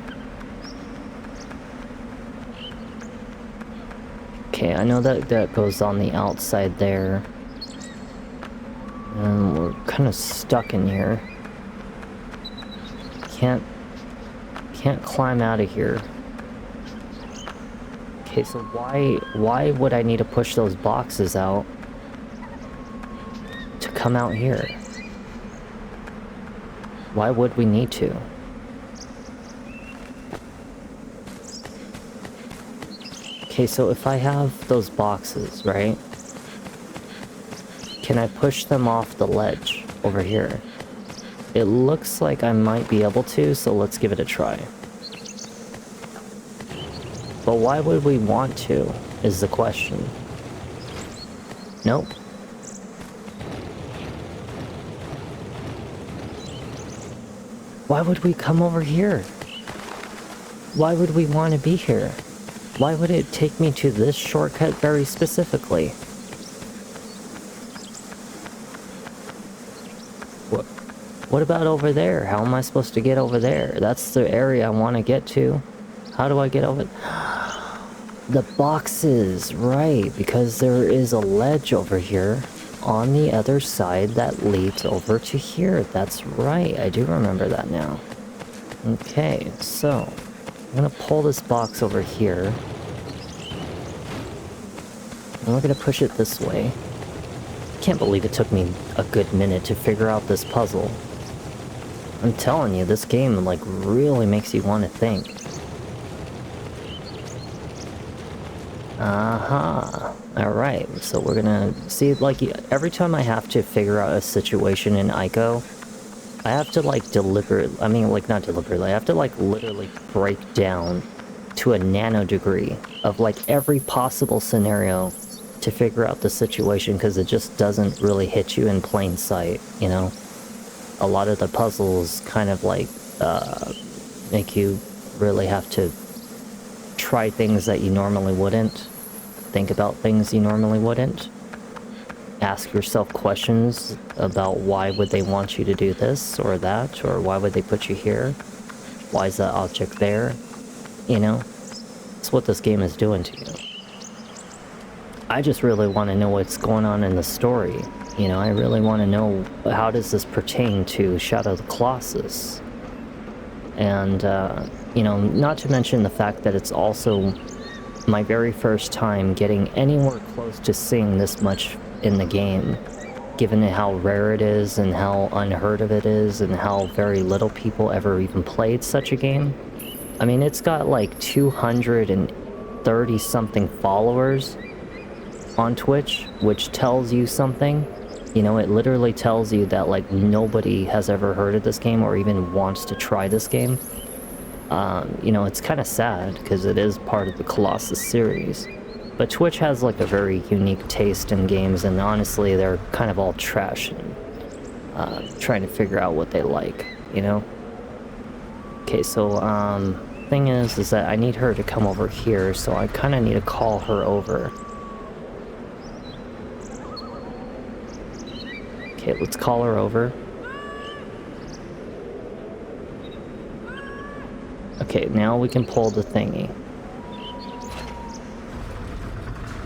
Speaker 1: Okay, I know that that goes on the outside there. And we're kind of stuck in here. Can't climb out of here. Okay, so why would I need to push those boxes out to come out here? Why would we need to? Okay, so if I have those boxes, right? Can I push them off the ledge over here? It looks like I might be able to, so let's give it a try. But why would we want to, is the question. Nope. Why would we come over here? Why would we want to be here? Why would it take me to this shortcut very specifically? What about over there? How am I supposed to get over there? That's the area I want to get to. How do I get over? The boxes, right, because there is a ledge over here on the other side that leads over to here. That's right, I do remember that now. Okay, so I'm gonna pull this box over here. And we're gonna push it this way. Can't believe it took me a good minute to figure out this puzzle. I'm telling you, this game like really makes you want to think. Alright, so we're gonna see, like, every time I have to figure out a situation in Ico, I have to, like, not deliberately, I have to, like, literally break down to a nano degree of, like, every possible scenario to figure out the situation, because it just doesn't really hit you in plain sight, you know? A lot of the puzzles kind of, like, make you really have to try things that you normally wouldn't, think about things you normally wouldn't, ask yourself questions about why would they want you to do this or that, or why would they put you here, why is that object there, you know? That's what this game is doing to you. I just really want to know what's going on in the story, you know? I really want to know, how does this pertain to Shadow of the Colossus? And, you know, not to mention the fact that it's also my very first time getting anywhere close to seeing this much in the game, given how rare it is and how unheard of it is and how very little people ever even played such a game. I mean, it's got like 230 something followers on Twitch, which tells you something. You know, it literally tells you that, like, nobody has ever heard of this game or even wants to try this game. You know, it's kind of sad, because it is part of the Colossus series. But Twitch has, like, a very unique taste in games, and honestly, they're kind of all trash and trying to figure out what they like, you know? Okay, so, thing is that I need her to come over here, so I kind of need to call her over. Okay, let's call her over. Okay, now we can pull the thingy.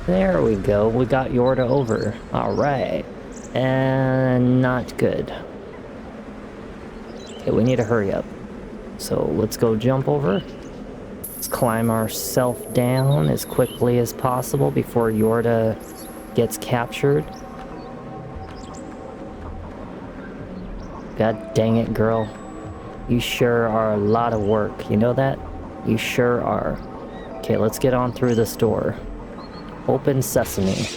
Speaker 1: There we go, we got Yorda over. Alright. And not good. Okay, we need to hurry up. So let's go jump over. Let's climb ourselves down as quickly as possible before Yorda gets captured. God dang it, girl. You sure are a lot of work, you know that? You sure are. Okay, let's get on through this door. Open sesame.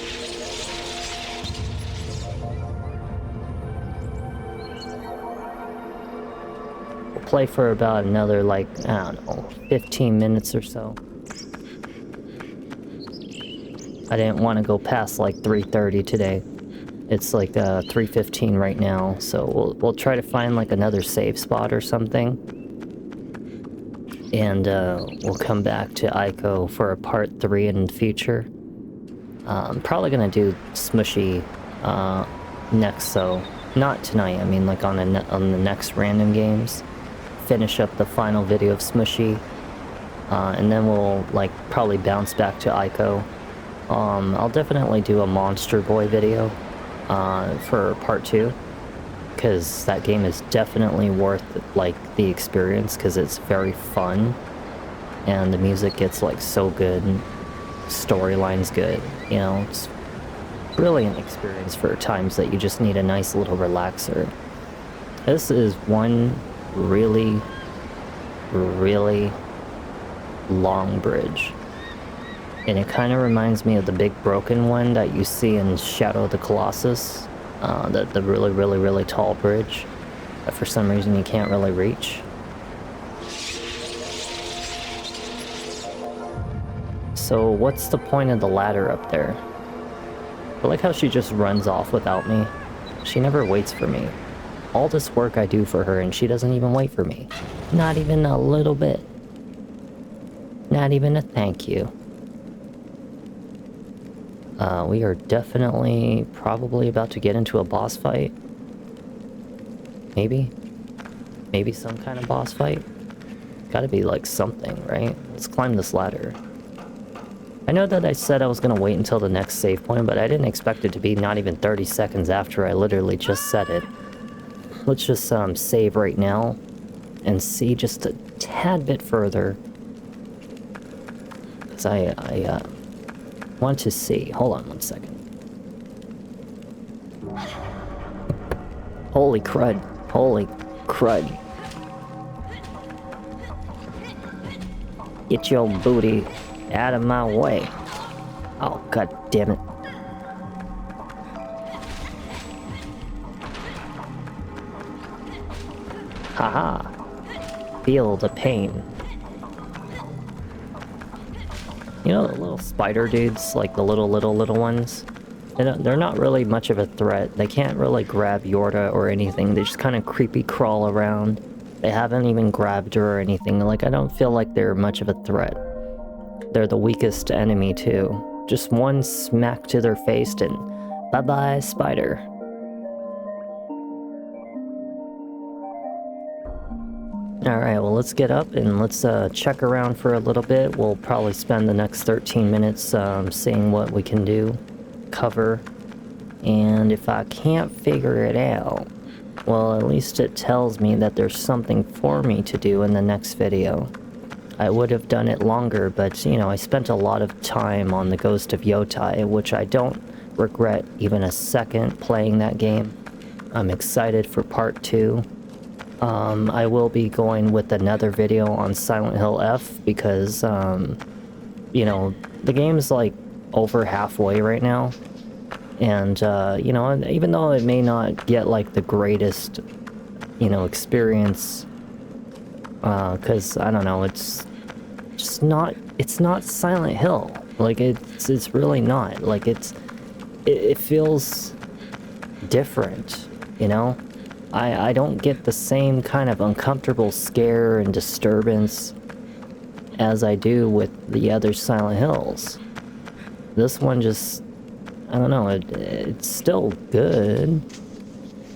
Speaker 1: We'll play for about another, like, I don't know, 15 minutes or so. I didn't want to go past, like, 3:30 today. It's like 3:15 right now, so we'll try to find like another save spot or something, and we'll come back to Ico for a part 3 in the future. I'm probably gonna do Smushy next, so not tonight. I mean, like on the next random games. Finish up the final video of Smushy, and then we'll like probably bounce back to Ico. I'll definitely do a Monster Boy video. for part 2, because that game is definitely worth like the experience, because it's very fun and the music gets like so good and storyline's good. You know, it's really an experience for times that you just need a nice little relaxer. This is one really, really long bridge. And it kind of reminds me of the big broken one that you see in Shadow of the Colossus. The really, really, really tall bridge that for some reason you can't really reach. So what's the point of the ladder up there? I like how she just runs off without me. She never waits for me. All this work I do for her and she doesn't even wait for me. Not even a little bit. Not even a thank you. We are definitely probably about to get into a boss fight. Maybe? Maybe some kind of boss fight? Gotta be like something, right? Let's climb this ladder. I know that I said I was gonna wait until the next save point, but I didn't expect it to be not even 30 seconds after I literally just said it. Let's just save right now and see just a tad bit further. Because I want to see. Hold on one second. Holy crud. Holy crud. Get your booty out of my way. Oh, god damn it. Haha. Feel the pain. You know the little spider dudes, like the little ones? They're not really much of a threat. They can't really grab Yorda or anything. They just kind of creepy crawl around. They haven't even grabbed her or anything. Like, I don't feel like they're much of a threat. They're the weakest enemy too. Just one smack to their face and bye-bye, spider. Alright, well let's get up and let's check around for a little bit. We'll probably spend the next 13 minutes seeing what we can do, cover, and if I can't figure it out, well at least it tells me that there's something for me to do in the next video. I would have done it longer, but you know, I spent a lot of time on the Ghost of Yotai, which I don't regret even a second playing that game. I'm excited for part 2. I will be going with another video on Silent Hill F because, you know, the game's like over halfway right now. And, you know, even though it may not get like the greatest, you know, experience, because, I don't know, it's just not, it's not Silent Hill. Like, it's really not. Like, it feels different, you know? I don't get the same kind of uncomfortable scare and disturbance as I do with the other Silent Hills. This one just, I don't know, it's still good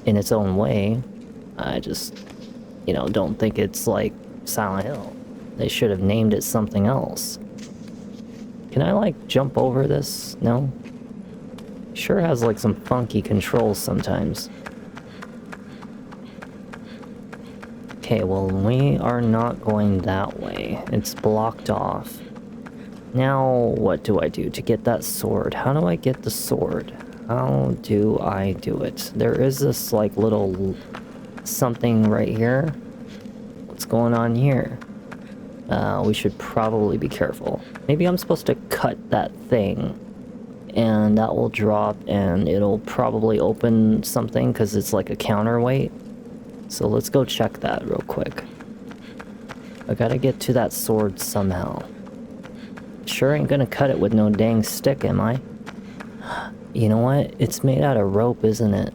Speaker 1: in its own way. I just, you know, don't think it's like Silent Hill. They should have named it something else. Can I like jump over this? No? Sure has like some funky controls sometimes. Okay, well, we are not going that way. It's blocked off. Now, what do I do to get that sword? How do I get the sword? How do I do it? There is this, like, little something right here. What's going on here? We should probably be careful. Maybe I'm supposed to cut that thing. And that will drop, and it'll probably open something, because it's like a counterweight. So let's go check that real quick. I gotta get to that sword somehow. Sure ain't gonna cut it with no dang stick, am I? You know what? It's made out of rope, isn't it?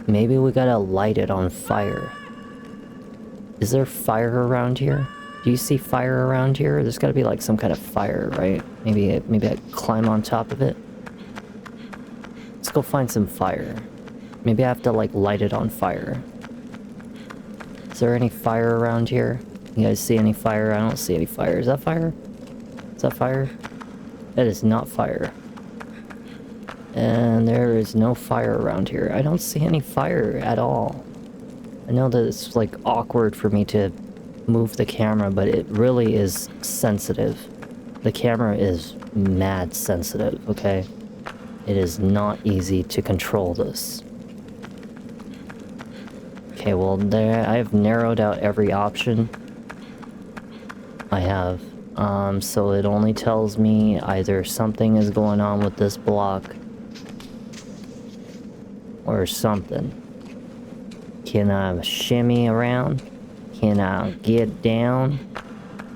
Speaker 1: Maybe we gotta light it on fire. Is there fire around here? Do you see fire around here? There's gotta be like some kind of fire, right? Maybe I climb on top of it. Let's go find some fire. Maybe I have to, like, light it on fire. Is there any fire around here? You guys see any fire? I don't see any fire. Is that fire? Is that fire? That is not fire. And there is no fire around here. I don't see any fire at all. I know that it's like awkward for me to move the camera, but it really is sensitive. The camera is mad sensitive, okay? It is not easy to control this. Okay, well there, I've narrowed out every option. I have. So it only tells me either something is going on with this block or something. Can I shimmy around? Can I get down?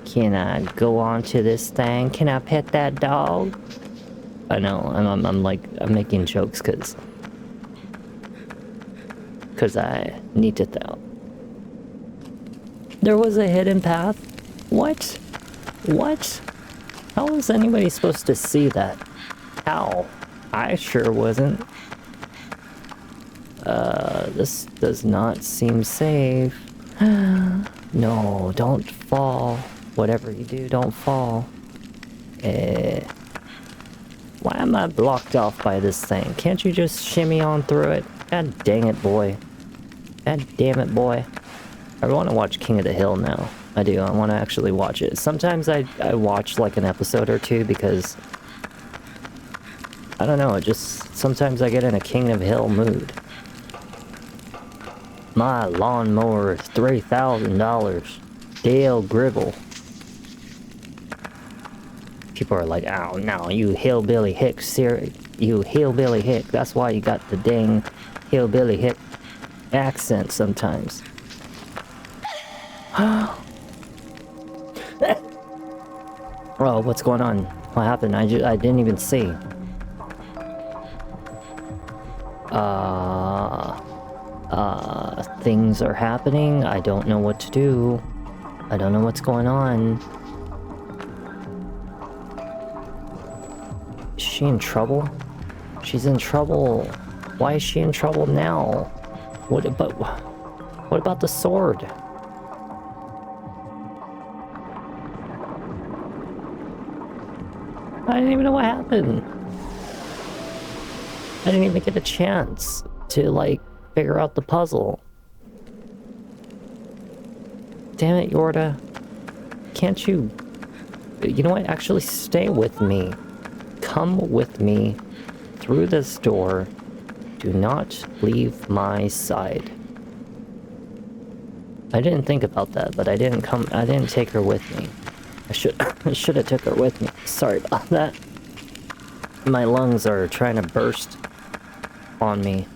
Speaker 1: Can I go onto this thing? Can I pet that dog? I know, I'm making jokes because I need to tell. There was a hidden path? What? What? How was anybody supposed to see that? How? I sure wasn't. This does not seem safe. No, don't fall. Whatever you do, don't fall. Why am I blocked off by this thing? Can't you just shimmy on through it? God dang it, boy. God damn it, boy. I want to watch King of the Hill now. I do. I want to actually watch it. Sometimes I watch like an episode or two because I don't know, it just sometimes I get in a King of Hill mood. My lawnmower is $3,000. Dale Gribble. People are like, oh no, you hillbilly hick, you hillbilly hick. That's why you got the dang hillbilly hick accent sometimes. Oh, what's going on? What happened? I didn't even see. Things are happening. I don't know what to do. I don't know what's going on. Is she in trouble? She's in trouble. Why is she in trouble now? What about the sword? I didn't even know what happened. I didn't even get a chance to, like, figure out the puzzle. Damn it, Yorda. Can't you... You know what? Actually, stay with me. Come with me through this door. Do not leave my side. I didn't think about that, but I didn't take her with me. I should have took her with me. Sorry about that. My lungs are trying to burst on me.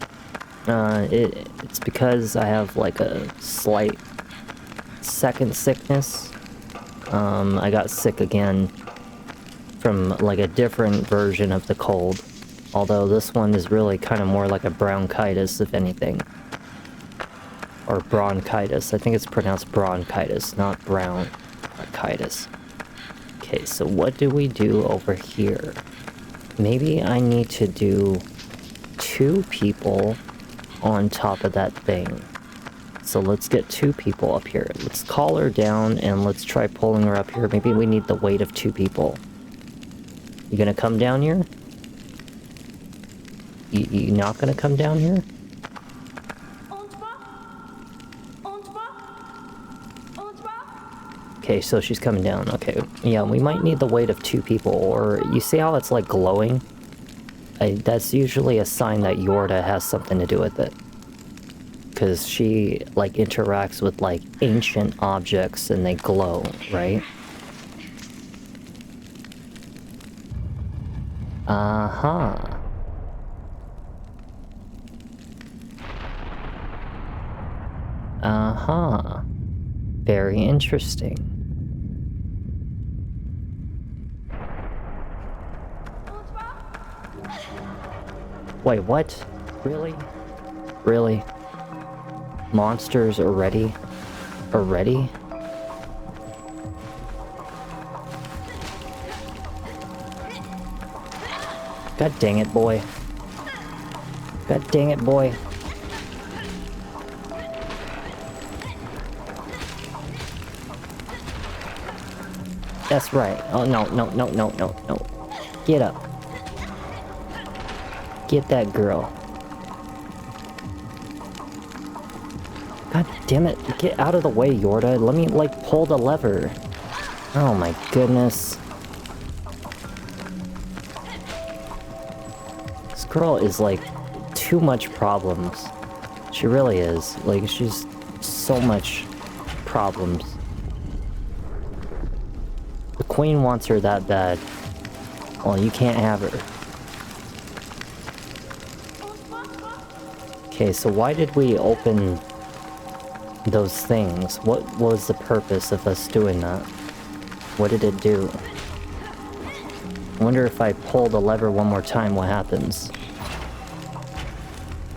Speaker 1: It's because I have like a slight second sickness. I got sick again from like a different version of the cold. Although this one is really kind of more like a bronchitis, if anything. Or bronchitis. I think it's pronounced bronchitis, not bronchitis. Okay, so what do we do over here? Maybe I need to do 2 people on top of that thing. So let's get 2 people up here. Let's call her down and let's try pulling her up here. Maybe we need the weight of 2 people. You gonna come down here? You not gonna come down here? Okay, so she's coming down. Okay, yeah, we might need the weight of 2 people, or you see how it's like glowing? That's usually a sign that Yorda has something to do with it. Because she, like, interacts with, like, ancient objects and they glow, right? Uh-huh. Uh-huh. Very interesting. Wait, what? Really? Really? Monsters already? Already? God dang it, boy. God dang it, boy. That's right. Oh, no, no, no, no, no, no. Get up. Get that girl. God damn it. Get out of the way, Yorda. Let me, like, pull the lever. Oh my goodness. This girl is, like, too much problems. She really is. Like, she's so much problems. The queen wants her that bad. Well, you can't have her. Okay, so why did we open those things? What was the purpose of us doing that? What did it do? I wonder if I pull the lever one more time, what happens?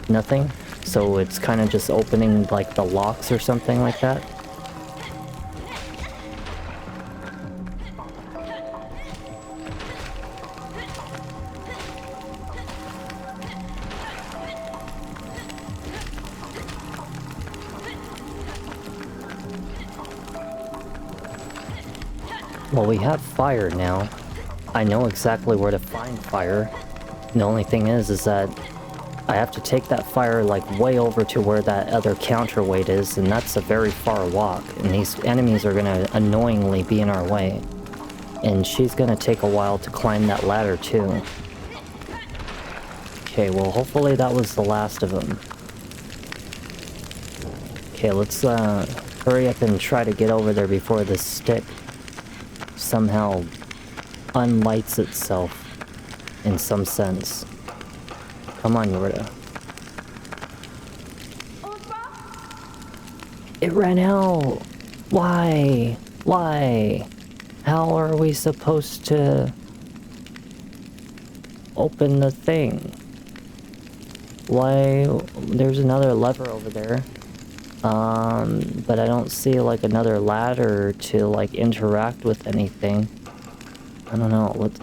Speaker 1: Nothing? So it's kind of just opening like the locks or something like that? Well, we have fire now. I know exactly where to find fire. The only thing is that I have to take that fire like way over to where that other counterweight is, and that's a very far walk, and these enemies are gonna annoyingly be in our way. And she's gonna take a while to climb that ladder too. Okay, well hopefully that was the last of them. Okay, let's hurry up and try to get over there before this stick somehow unlights itself in some sense. Come on, Yorda. It ran out! Why? Why? How are we supposed to open the thing? Why? There's another lever over there. But I don't see like another ladder to like interact with anything. I don't know. Let's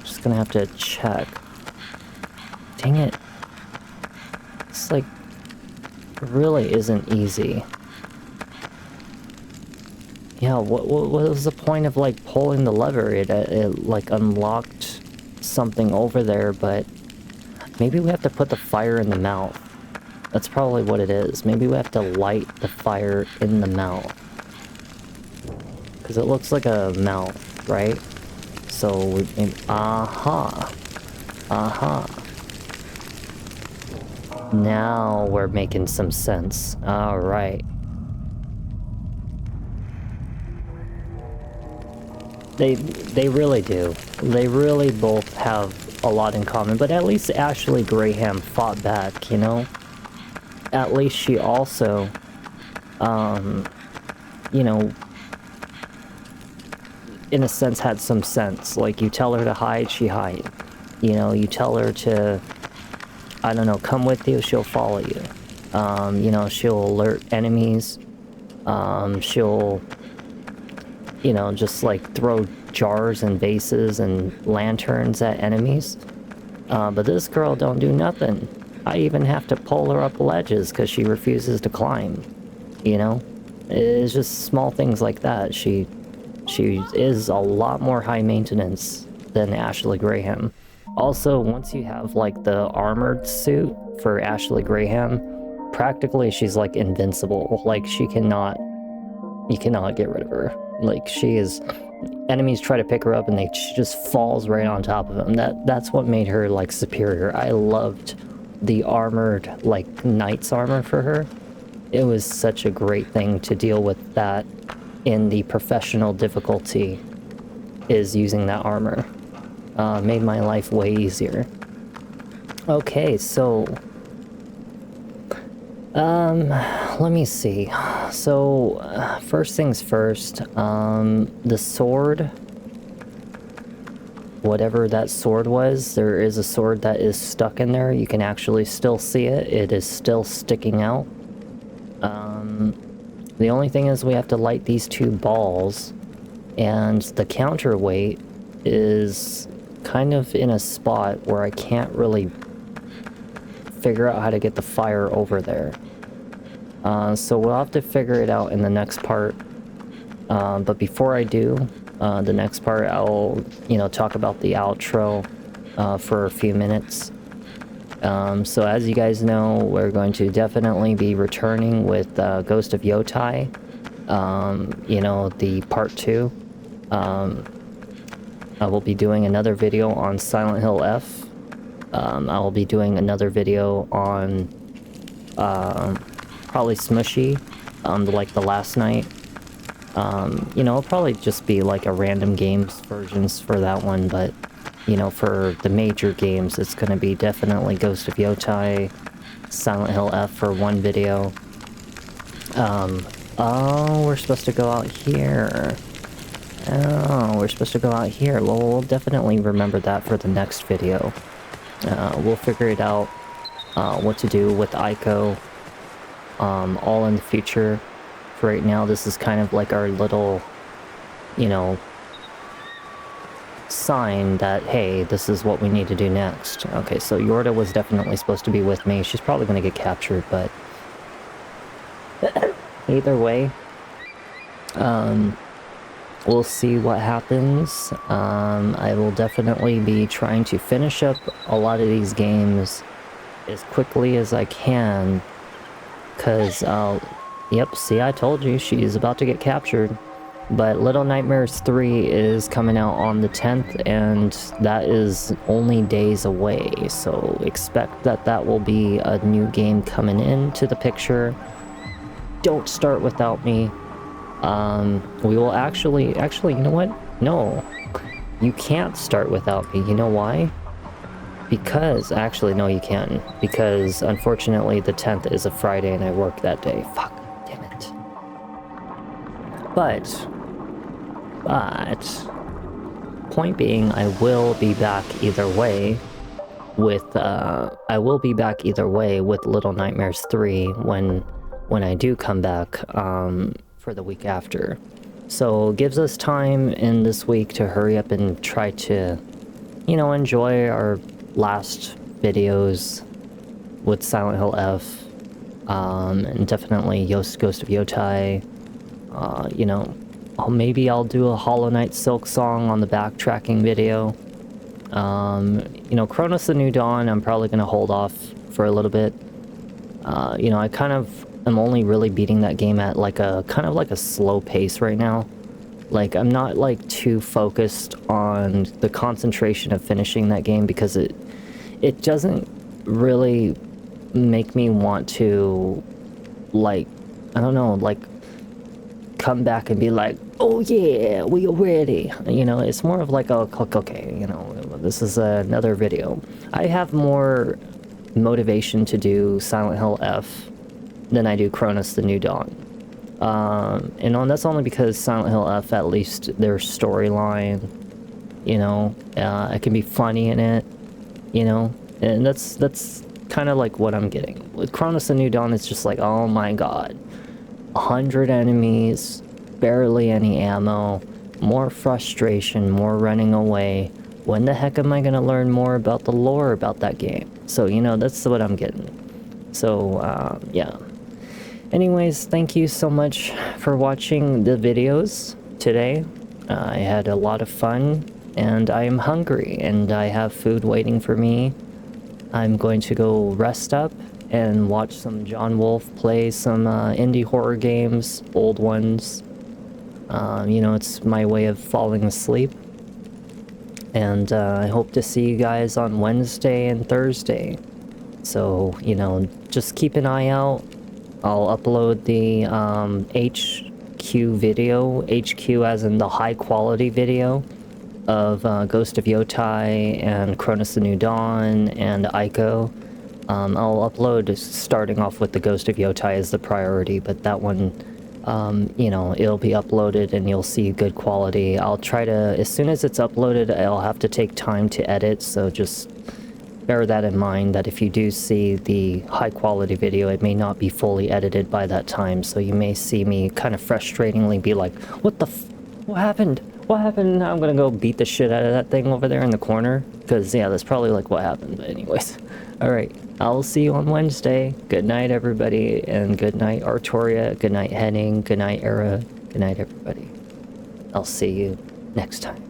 Speaker 1: just gonna have to check. Dang it. It's like really isn't easy. Yeah, what was the point of like pulling the lever? It like unlocked something over there, but maybe we have to put the fire in the mouth. That's probably what it is. Maybe we have to light the fire in the mouth. Because it looks like a mouth, right? So we... Aha! Aha! Now we're making some sense. Alright. They really do. They really both have a lot in common. But at least Ashley Graham fought back, you know? At least she also, you know, in a sense had some sense. Like, you tell her to hide, she hide. You know, you tell her to, I don't know, come with you, she'll follow you. You know, she'll alert enemies. She'll, you know, just like throw jars and vases and lanterns at enemies. But this girl don't do nothing. I even have to pull her up ledges because she refuses to climb, you know? It's just small things like that. She is a lot more high maintenance than Ashley Graham. Also, once you have, like, the armored suit for Ashley Graham, practically she's, like, invincible. Like, you cannot get rid of her. Like, she is... Enemies try to pick her up and she just falls right on top of them. That's what made her, like, superior. I loved the armored, like, knight's armor for her. It was such a great thing to deal with that in the professional difficulty, is using that armor. Made my life way easier. Okay, so... let me see. So, first things first, the sword... Whatever that sword was, there is a sword that is stuck in there. You can actually still see it. It is still sticking out. The only thing is we have to light these two balls, and the counterweight is kind of in a spot where I can't really figure out how to get the fire over there. So we'll have to figure it out in the next part. But before I do, the next part I'll, you know, talk about the outro for a few minutes. So as you guys know, we're going to definitely be returning with Ghost of Yotai, you know, the part 2. I will be doing another video on Silent Hill F. I will be doing another video on probably Smushy, like the last night. You know, it'll probably just be like a random games versions for that one, but you know, for the major games, it's gonna be definitely Ghost of Yotai, Silent Hill F for one video. Oh, we're supposed to go out here. Oh, we're supposed to go out here. Well, we'll definitely remember that for the next video. We'll figure it out, what to do with Ico, all in the future. For right now, this is kind of like our little, you know, sign that, hey, this is what we need to do next. Okay, so Yorda was definitely supposed to be with me. She's probably going to get captured, but either way, we'll see what happens. I will definitely be trying to finish up a lot of these games as quickly as I can, because yep, see, I told you, she's about to get captured. But Little Nightmares 3 is coming out on the 10th, and that is only days away, so expect that that will be a new game coming into the picture. Don't start without me. We will actually, you know what? No, you can't start without me. You know why? Because, actually, no, you can. Because, unfortunately, the 10th is a Friday and I work that day. Fuck, damn it. But, point being, I will be back either way with, Little Nightmares 3 when I do come back, for the week after. So, it gives us time in this week to hurry up and try to, you know, enjoy our last videos with Silent Hill F, and definitely Ghost of Yotai. You know, maybe I'll do a Hollow Knight Silk Song on the backtracking video. You know, Chronos the New Dawn, I'm probably gonna hold off for a little bit. You know, I kind of am only really beating that game at like a kind of like a slow pace right now. Like, I'm not like too focused on the concentration of finishing that game, because it doesn't really make me want to, like, I don't know, like, come back and be like, oh yeah, we are ready. You know, it's more of like, oh, okay, you know, this is another video. I have more motivation to do Silent Hill F than I do Chronos the New Dawn. And that's only because Silent Hill F, at least their storyline, you know, it can be funny in it, you know, and that's kind of like what I'm getting. With Chronos the New Dawn, it's just like, oh my god, 100 enemies, barely any ammo, more frustration, more running away. When the heck am I gonna learn more about the lore about that game? So, you know, that's what I'm getting. So, yeah. Anyways, thank you so much for watching the videos today. I had a lot of fun, and I am hungry, and I have food waiting for me. I'm going to go rest up and watch some John Wolf play some indie horror games, old ones. You know, it's my way of falling asleep. And I hope to see you guys on Wednesday and Thursday. So, you know, just keep an eye out. I'll upload the HQ video, HQ as in the high quality video of Ghost of Yotai and Chronos the New Dawn and Ico. I'll upload starting off with the Ghost of Yotai as the priority, but that one, you know, it'll be uploaded and you'll see good quality. I'll try to, as soon as it's uploaded, I'll have to take time to edit, so just bear that in mind, that if you do see the high quality video, it may not be fully edited by that time, so you may see me kind of frustratingly be like, what the what happened? What happened? I'm gonna go beat the shit out of that thing over there in the corner, because yeah, that's probably like what happened. But anyways, alright, I'll see you on Wednesday. Good night, everybody, and good night, Artoria, good night, Henning, good night, Era, good night, everybody. I'll see you next time.